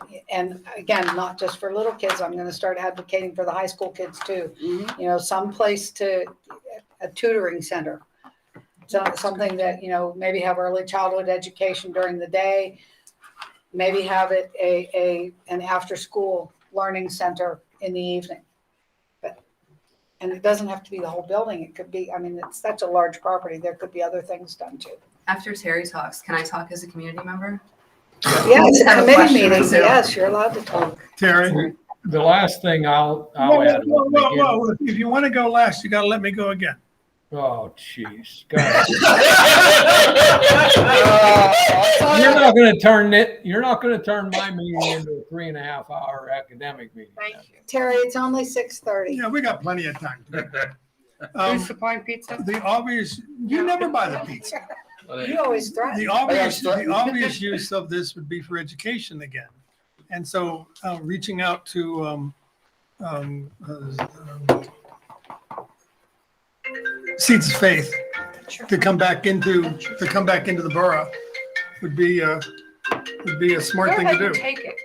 again, not just for little kids, I'm going to start advocating for the high school kids too. Mm-hmm. Some place a tutoring center. So something that, maybe have early childhood education during the day, maybe have it an after school learning center in the evening. And it doesn't have to be the whole building. It could be, it's such a large property. There could be other things done too. After Terry talks, can I talk as a community member? Yes, I have a committee question. meetings, yes, you're allowed to talk. Terry. The last thing I'll Whoa, add. whoa. If you want to go last, you got to let me go again. Oh, jeez. You're not going to turn my meeting into a 3.5-hour academic meeting. Thank you. Terry, it's only 6:30. Yeah, we got plenty of time. Who's supplying pizza? The obvious, you never buy the pizza. You always threaten. The obvious use of this would be for education again. And so reaching out to Seeds of Faith to come back into the borough would be a smart thing to do. Take it.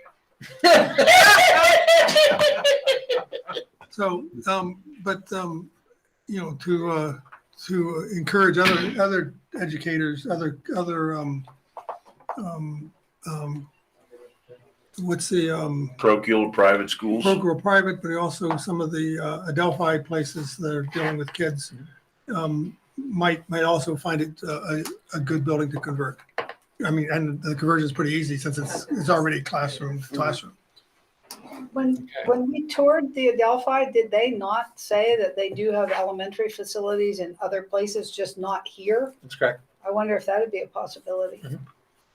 So, to encourage other educators, what's the Parochial private schools? local or private, but also some of the Adelphi places that are dealing with kids might also find it a good building to convert. And the conversion is pretty easy since it's already classroom to classroom. When we toured the Adelphi, did they not say that they do have elementary facilities in other places, just not here? That's correct. I wonder if that'd be a possibility.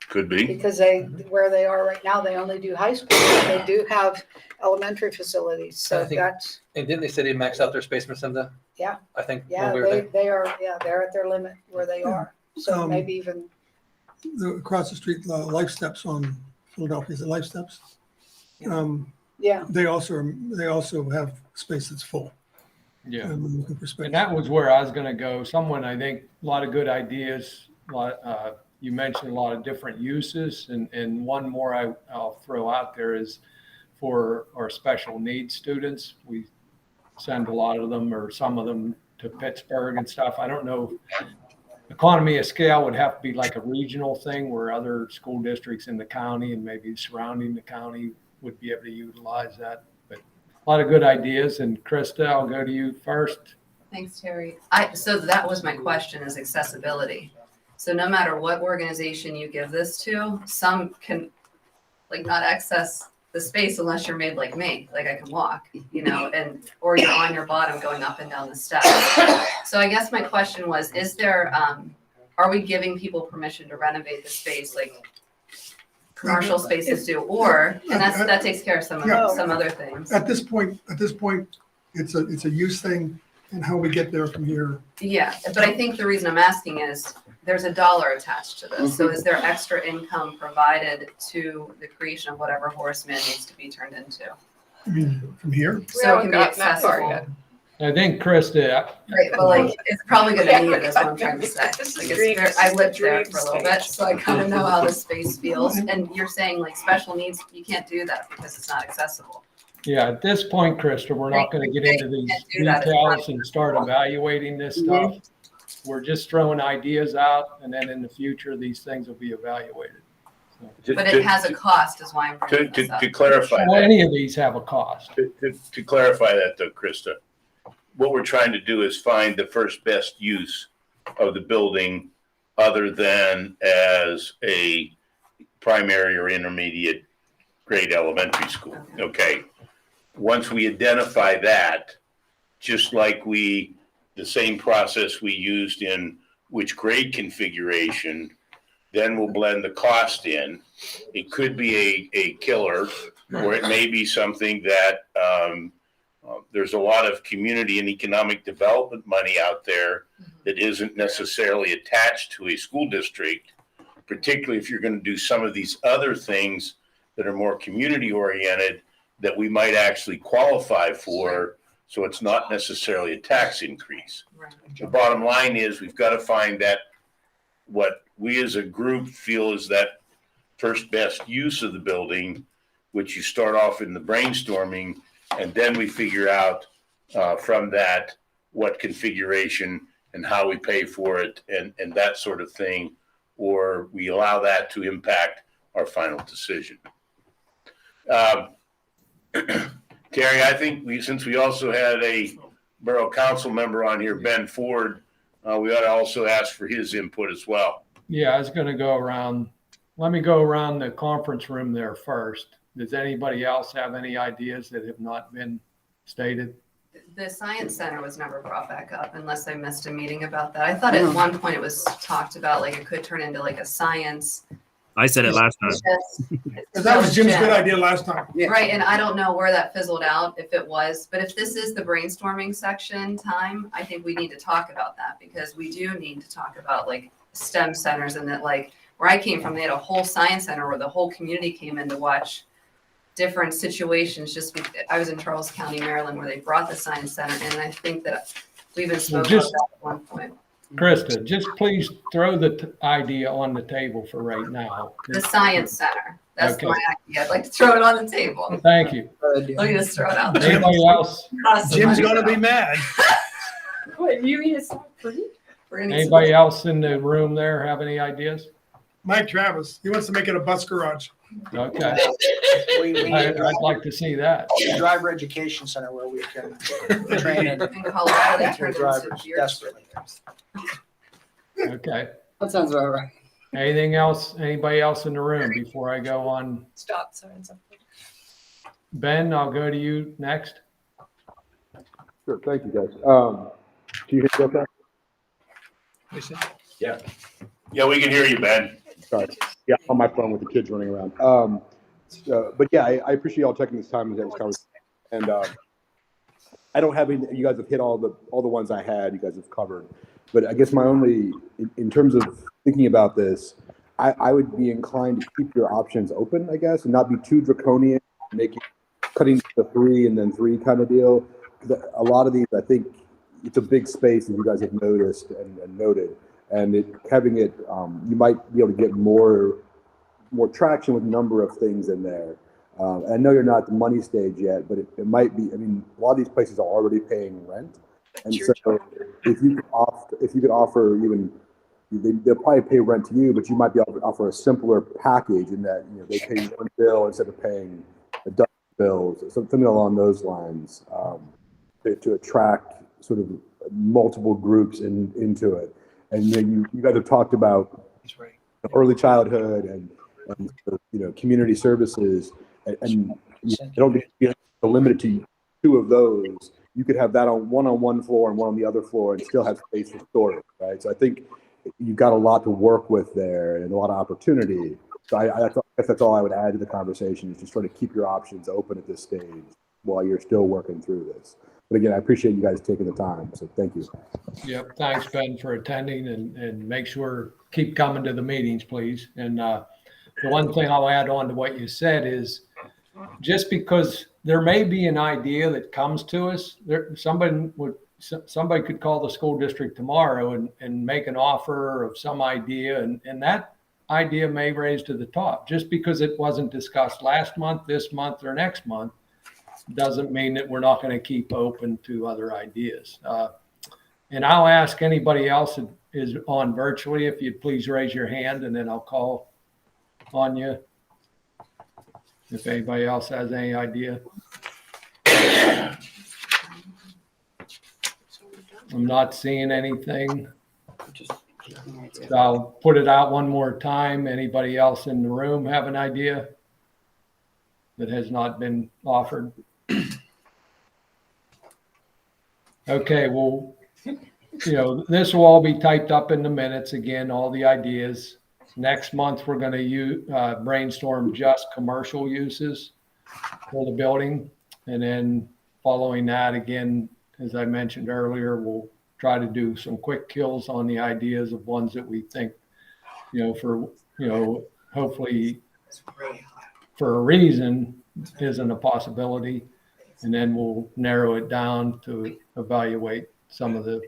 Could be. Because where they are right now, they only do high school. They do have elementary facilities, so I think- that's, And didn't they say they maxed out their space in the? Yeah. I think yeah, when we were there. they're at their limit where they are. So Um, maybe even, Across the street, Life Steps on Philadelphia, is it Life Steps? yeah. They also have space that's full. Yeah. I'm looking for space. And that was where I was going to go. Someone, I think, a lot of good ideas. You mentioned a lot of different uses, and one more I'll throw out there is for our special needs students. We send a lot of them or some of them to Pittsburgh and stuff. I don't know. Economy of scale would have to be like a regional thing where other school districts in the county and maybe surrounding the county would be able to utilize that. But a lot of good ideas. And Krista, I'll go to you first. Thanks, Terry. So that was my question, is accessibility. So no matter what organization you give this to, some can like not access the space unless you're made like me, like I can walk, or you're on your bottom going up and down the steps. So I guess my question was, is there, are we giving people permission to renovate the space like commercial spaces do, and that takes care of some other things. At this point, it's a use thing, and how we get there from here. Yeah, but I think the reason I'm asking is there's a dollar attached to this. So is there extra income provided to the creation of whatever Horseman needs to be turned into? I mean, from here. So it can be accessible. I think Krista, Right, but like it's probably going to need it, is what I'm trying to say. This Like is dream- I lived there dream for a little bit, so I kind of know how the space feels. And you're saying like special needs, you can't do that because it's not accessible. yeah, at this point, Krista, we're not going to get into these Can't do that. details and start evaluating this stuff. We're just throwing ideas out, and then in the future, these things will be evaluated. But it has a cost, is why I'm bringing this up. To clarify Well, that, any of these have a cost. to clarify that though, Krista, what we're trying to do is find the first best use of the building other than as a primary or intermediate grade elementary school. Okay. Once we identify that, just like the same process we used in which grade configuration, then we'll blend the cost in. It could be a killer, or it may be something that there's a lot of community and economic development money out there that isn't necessarily attached to a school district, particularly if you're going to do some of these other things that are more community oriented that we might actually qualify for. So it's not necessarily a tax increase. Right. The bottom line is we've got to find that what we as a group feel is that first best use of the building, which you start off in the brainstorming, and then we figure out from that what configuration and how we pay for it and that sort of thing, or we allow that to impact our final decision. Terry, I think since we also had a borough council member on here, Ben Ford, we ought to also ask for his input as well. Yeah, I was going to go around. Let me go around the conference room there first. Does anybody else have any ideas that have not been stated? The science center was never brought back up unless I missed a meeting about that. I thought at one point it was talked about, like it could turn into like a science. I said it last time. That was Jim's good idea last time. Yeah. Right, and I don't know where that fizzled out, if it was, but if this is the brainstorming section time, I think we need to talk about that, because we do need to talk about like STEM centers, and that like where I came from, they had a whole science center where the whole community came in to watch different situations. I was in Charles County, Maryland, where they brought the science center, and I think that we even spoke about that at one point. Krista, just please throw the idea on the table for right now. The science center. That's Okay. my idea. I'd like to throw it on the table. Thank you. Let me just throw it out there. Anybody else? Jim's gonna be mad. What, you eat it free? We're gonna need some- Anybody else in the room there have any ideas? Mike Travis, he wants to make it a bus garage. Okay, We need I'd like to see that. a driver education center where we can train and In Colorado, they turned for it into drivers beer desperately. Okay. That sounds about right. Anything else? Anybody else in the room before I go on? Stop signs. Ben, I'll go to you next. Sure, thank you, guys. Can you hear me okay? Yeah, we can hear you, Ben. Sorry. Yeah, I'm on my phone with the kids running around. But yeah, I appreciate y'all taking this time to have this conversation. And I don't have any, you guys have hit all the ones I had, you guys have covered. But I guess my only, in terms of thinking about this, I would be inclined to keep your options open, I guess, and not be too draconian, cutting the 3 and then 3 kind of deal. A lot of these, I think, it's a big space, as you guys have noticed and noted. And having it, you might be able to get more traction with a number of things in there. And I know you're not at the money stage yet, but it might be. I mean, a lot of these places are already paying rent, and so if you could offer even, they'll probably pay rent to you, but you might be able to offer a simpler package in that they pay one bill instead of paying a dozen bills, something along those lines, to attract sort of multiple groups into it. And then you guys have talked about early childhood and community services, and you don't be limited to 2 of those. You could have that on one floor and one on the other floor, and still have space for storage, right? So I think you've got a lot to work with there and a lot of opportunity. So I guess that's all I would add to the conversation, is just try to keep your options open at this stage while you're still working through this. But again, I appreciate you guys taking the time, so thank you. Yep, thanks, Ben, for attending, and make sure, keep coming to the meetings, please. And the one thing I'll add on to what you said is, just because there may be an idea that comes to us, somebody could call the school district tomorrow and make an offer of some idea, and that idea may raise to the top. Just because it wasn't discussed last month, this month, or next month, doesn't mean that we're not going to keep open to other ideas. And I'll ask anybody else that is on virtually, if you'd please raise your hand, and then I'll call on you if anybody else has any idea. I'm not seeing anything. So I'll put it out one more time. Anybody else in the room have an idea that has not been offered? Okay, well, this will all be typed up in the minutes. Again, all the ideas. Next month, we're going to brainstorm just commercial uses for the building. And then following that, again, as I mentioned earlier, we'll try to do some quick kills on the ideas of ones that we think, hopefully for a reason isn't a possibility. And then we'll narrow it down to evaluate some of the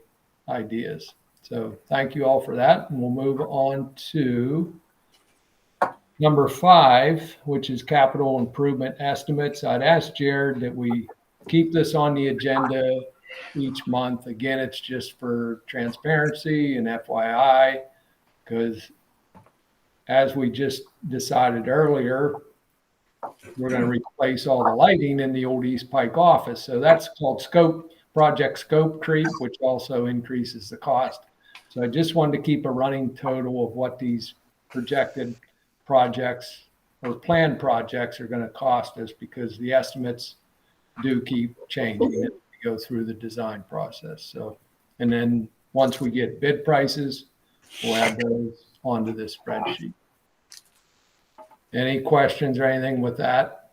ideas. So thank you all for that. And we'll move on to number 5, which is capital improvement estimates. I'd ask Jared that we keep this on the agenda each month. Again, it's just for transparency and FYI, because as we just decided earlier, we're going to replace all the lighting in the old East Pike office. So that's called project scope creep, which also increases the cost. So I just wanted to keep a running total of what these projected projects or planned projects are going to cost us, because the estimates do keep changing as we go through the design process. So, and then once we get bid prices, we'll add those onto this spreadsheet. Any questions or anything with that?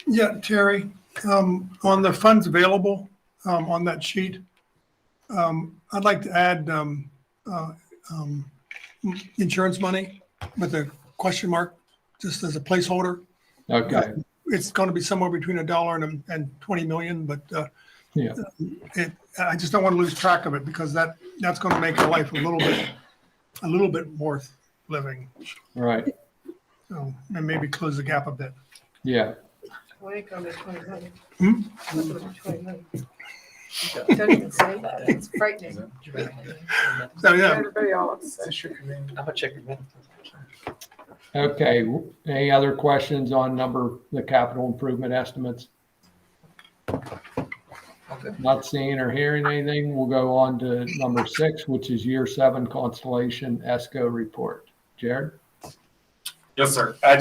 Yeah, Terry, on the funds available on that sheet, I'd like to add insurance money with a question mark, just as a placeholder. Okay. It's going to be somewhere between $1 and 20 million, but Yeah. I just don't want to lose track of it, because that's going to make our life a little bit worth living. Right. So, and maybe close the gap a bit. Yeah. Well, it comes to 20 million. Hmm? It comes to 20 million. Don't even say that. It's frightening. So, yeah. Everybody all upset. I'm gonna check your minutes. Okay. Any other questions on the capital improvement estimates? Not seeing or hearing anything. We'll go on to number 6, which is year 7 Constellation ESCO report. Jared? Yes, sir. I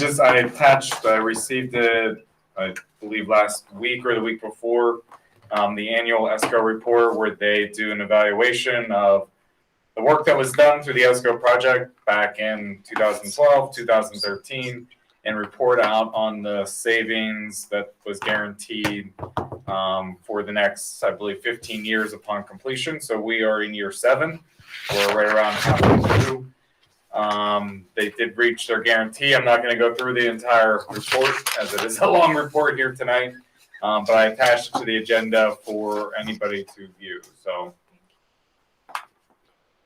received it I believe last week or the week before, the annual ESCO report where they do an evaluation of the work that was done through the ESCO project back in 2012, 2013, and report out on the savings that was guaranteed for the next, I believe, 15 years upon completion. So we are in year 7. We're right around halfway through. They did reach their guarantee. I'm not going to go through the entire report as it is a long report here tonight, but I attached it to the agenda for anybody to view. So.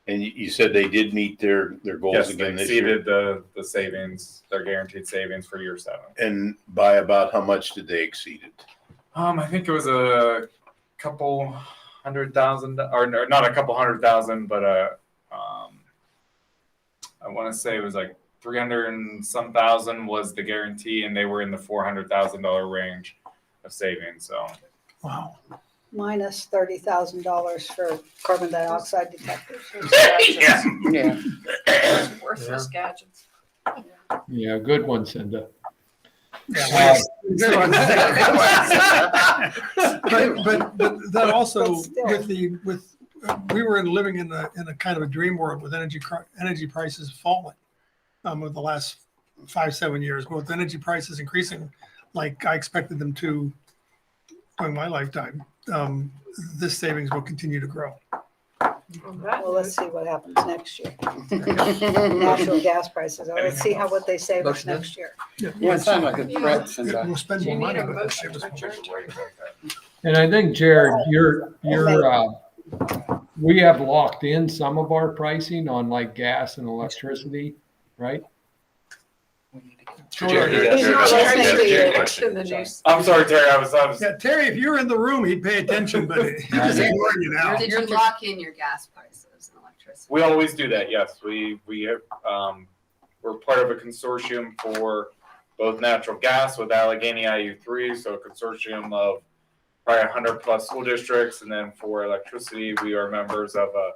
And you said they did meet their goals Yes, again they this year? exceeded the savings, their guaranteed savings for year 7. And by about how much did they exceed it? I think it was a couple $100,000, or not a couple $100,000, but I want to say it was like 300 and some thousand was the guarantee, and they were in the $400,000 range of savings. So, Wow. Minus $30,000 for carbon dioxide detectors. Yeah. Worthless gadgets. Yeah, good one, Cinda. But that also But still. we were living in a kind of a dream world with energy prices falling over the last 5-7 years. But with energy prices increasing, like I expected them to during my lifetime, this savings will continue to grow. Well, let's see what happens next year. Natural gas prices. Let's see what they save us next year. Yeah, it sounded like a threat, Cinda. We'll spend Do more you need money, a but motion they'll save us to more. adjourn? And I think, Jared, we have locked in some of our pricing on like gas and electricity, right? Jared, He's not listening to you. It's in the news. I'm sorry, Terry. I was. Yeah, Terry, if you were in the room, he'd pay attention, but he's just ignoring you now. Did you lock in your gas prices and electricity? We always do that. Yes, we have. We're part of a consortium for both natural gas with Allegheny IU3, so a consortium of probably 100+ school districts, and then for electricity, we are members of a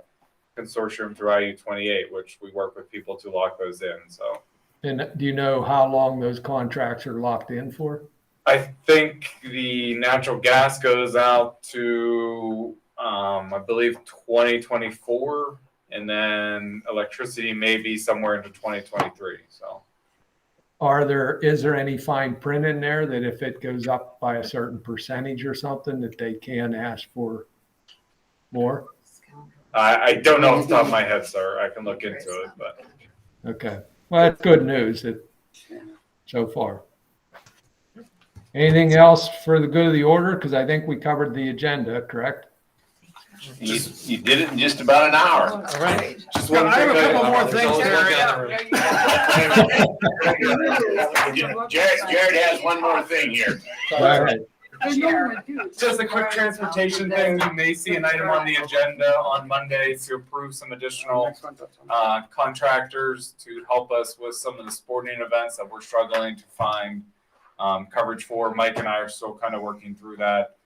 consortium through IU28, which we work with people to lock those in. So. And do you know how long those contracts are locked in for? I think the natural gas goes out to, I believe, 2024, and then electricity may be somewhere into 2023. So, Is there any fine print in there that if it goes up by a certain percentage or something, that they can ask for more? I don't know off the top of my head, sir. I can look into it, but Okay. Well, that's good news so far. Anything else for the good of the order? Because I think we covered the agenda, correct? You did it in just about an hour. All right. just one I have a thing. couple more things, Terry. Jared has one more thing here. All right. Just a quick transportation thing. You may see an item on the agenda on Monday to approve some additional contractors to help us with some of the sporting events that we're struggling to find coverage for. Mike and I are still kind of working through that.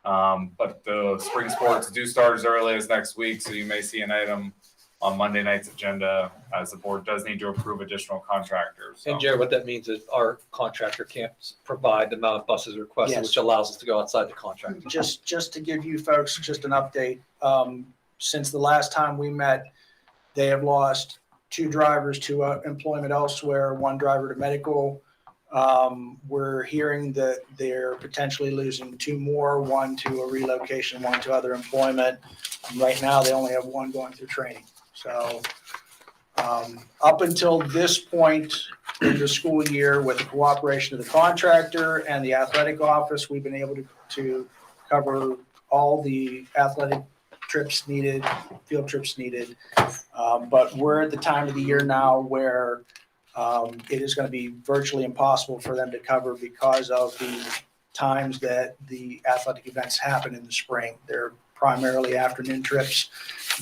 But the spring sports do start as early as next week, so you may see an item on Monday night's agenda as the board does need to approve additional contractors. So. And Jared, what that means is our contractor can't provide the amount of buses requested, Yes. which allows us to go outside the contract. Just to give you folks just an update, since the last time we met, they have lost 2 drivers to employment elsewhere, 1 driver to medical. We're hearing that they're potentially losing 2 more, 1 to a relocation, 1 to other employment. And right now, they only have 1 going through training. So up until this point in the school year, with the cooperation of the contractor and the athletic office, we've been able to cover all the athletic trips needed, field trips needed. But we're at the time of the year now where it is going to be virtually impossible for them to cover because of the times that the athletic events happen in the spring. They're primarily afternoon trips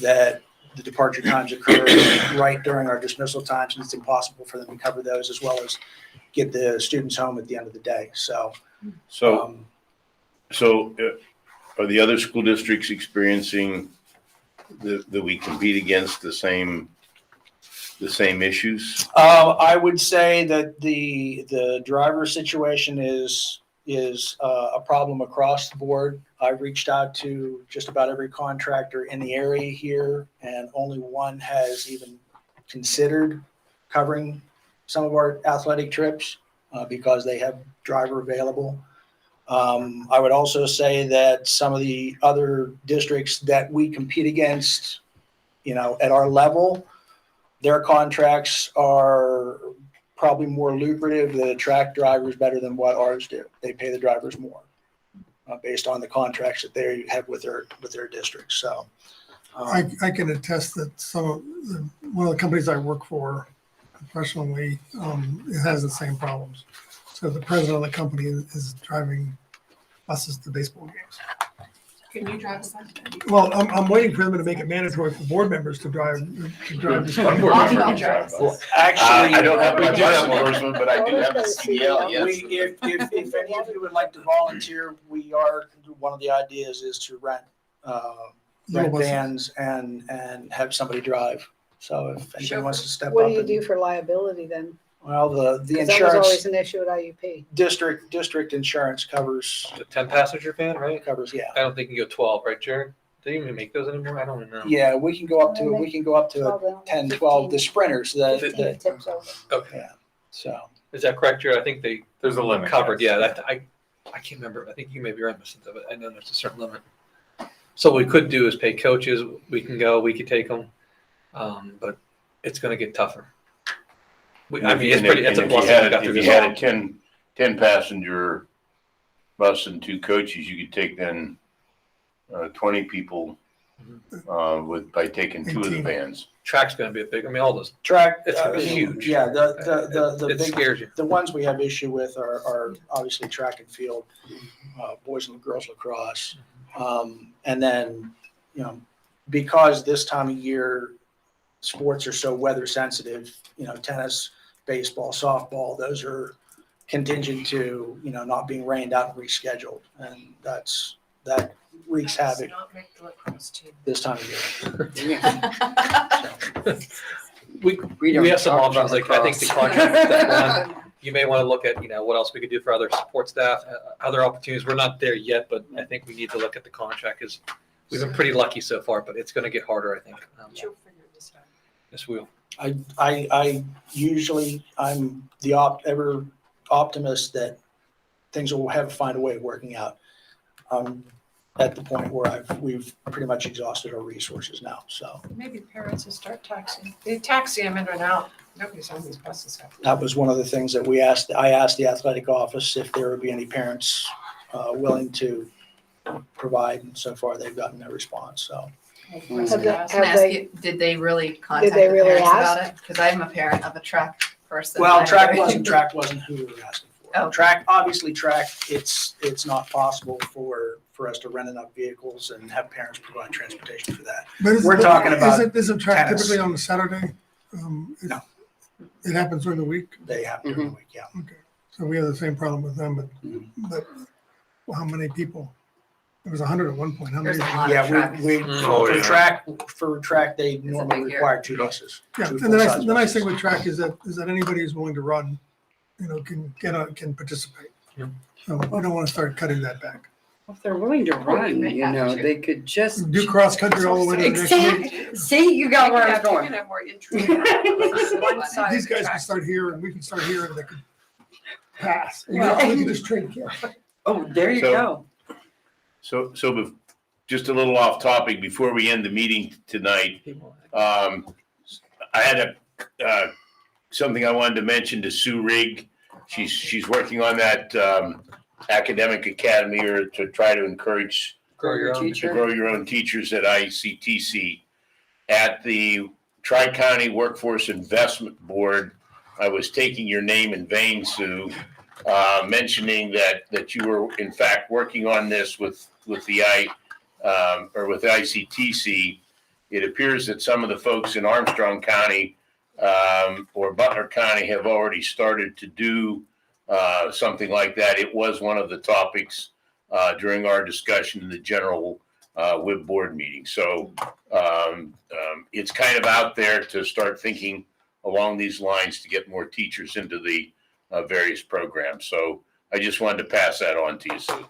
that the departure times occur right during our dismissal times, and it's impossible for them to cover those as well as get the students home at the end of the day. So Are the other school districts experiencing that we compete against the same issues? I would say that the driver situation is is a problem across the board. I reached out to just about every contractor in the area here, and only one has even considered covering some of our athletic trips because they have driver available. I would also say that some of the other districts that we compete against, at our level, their contracts are probably more lucrative. They attract drivers better than what ours do. They pay the drivers more based on the contracts that they have with their districts. So I can attest that one of the companies I work for professionally has the same problems. So the president of the company is driving buses to baseball games. Can you drive us that? Well, I'm waiting for them to make it mandatory for board members to drive. This One board member can drive well, bus. actually, I don't have we my do bus have one. endorsement, but I do have a CDL, yes. if any of you would like to volunteer, one of the ideas is to rent vans and have somebody drive. So if anybody wants to step What up. do you do for liability then? Well, the 'Cause that was insurance, always an issue at IUP. district insurance covers, The 10-passenger van, right? yeah. I don't think you can go 12, right, Jared? Do they even make those anymore? I don't even know. Yeah, we can go up to 10, 12, the sprinters, the, 15 tips over. Okay. yeah, so. Is that correct, Jared? I think they There's a limit. covered, yes. yeah, I can't remember. I think you may be right, Mr. Devitt. I know there's a certain limit. So what we could do is pay coaches. We can go, we could take them. But it's gonna get tougher. It's a blessing. If you had a 10 passenger bus and 2 coaches, you could take then 20 people by taking 2 of the vans. Track's gonna be a big, all those, Track, it's gonna be huge. Yeah, the It big, scares you. the ones we have issue with are obviously track and field, boys and girls lacrosse. And then, because this time of year, sports are so weather sensitive, tennis, baseball, softball, those are contingent to, not being rained out and rescheduled. And that wreaks havoc Does not make the lacrosse team. this time of year. We have some options, like I think the contract, that one, you may want to look at, what else we could do for other support staff, other opportunities. We're not there yet, but I think we need to look at the contract because we've been pretty lucky so far, but it's going to get harder, I think. You'll figure this out. Yes, we will. I usually, I'm the ever optimist that things will find a way of working out. At the point where we've pretty much exhausted our resources now, so. Maybe parents will start taxing. They taxi them in and out. Nobody's on these buses. That was one of the things that I asked the athletic office if there would be any parents willing to provide, and so far they've gotten no response, so. Can I ask you, did they really contact they the really parents ask? about it? Because I'm a parent of a track person. Well, I- track wasn't who we were asking for. Oh. Track, it's not possible for us to rent enough vehicles and have parents provide transportation for that. But We're talking about isn't track tennis. typically on a Saturday? No. It happens during the week? They have during the week, yeah. Okay. So we have the same problem with them, Mm-hmm. but how many people? There was 100 at one point. How many? There's a lot. Yeah, tracks. for track, they normally big require 2 buses. Yeah, 2 and the full-size nice thing buses. with track is that anybody who's willing to run, can participate. Yeah. So we don't want to start cutting that back. If they're willing to run, they could just. Do cross country all the way to the next week. Exactly. See, you got where I was You going. can have more interest. One side These of the guys can track. start here and we can start here and they could pass. We Well- can just trade. Oh, there you So- go. So just a little off topic before we end the meeting tonight. I had something I wanted to mention to Sue Rigg. She's working on that academic academy or to try to encourage Grow your own. to grow your own teachers at ICTC. At the Tri-County Workforce Investment Board, I was taking your name in vain, Sue, mentioning that you were in fact working on this with ICTC. It appears that some of the folks in Armstrong County or Butler County have already started to do something like that. It was one of the topics during our discussion in the general WIB board meeting. So it's kind of out there to start thinking along these lines to get more teachers into the various programs. So I just wanted to pass that on to you, Sue.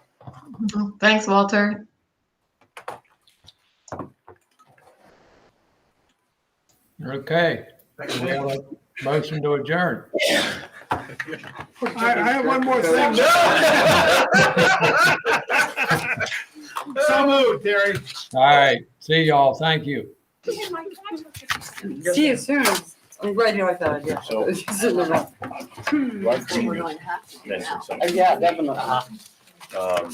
Thanks, Walter. Okay. We have a motion to adjourn. I have one more thing. So moved, Terry. All right. See y'all. Thank you. See you soon. I'm glad you like that idea. So- So we're going to have to do Mention now. something. Yeah, definitely. Um,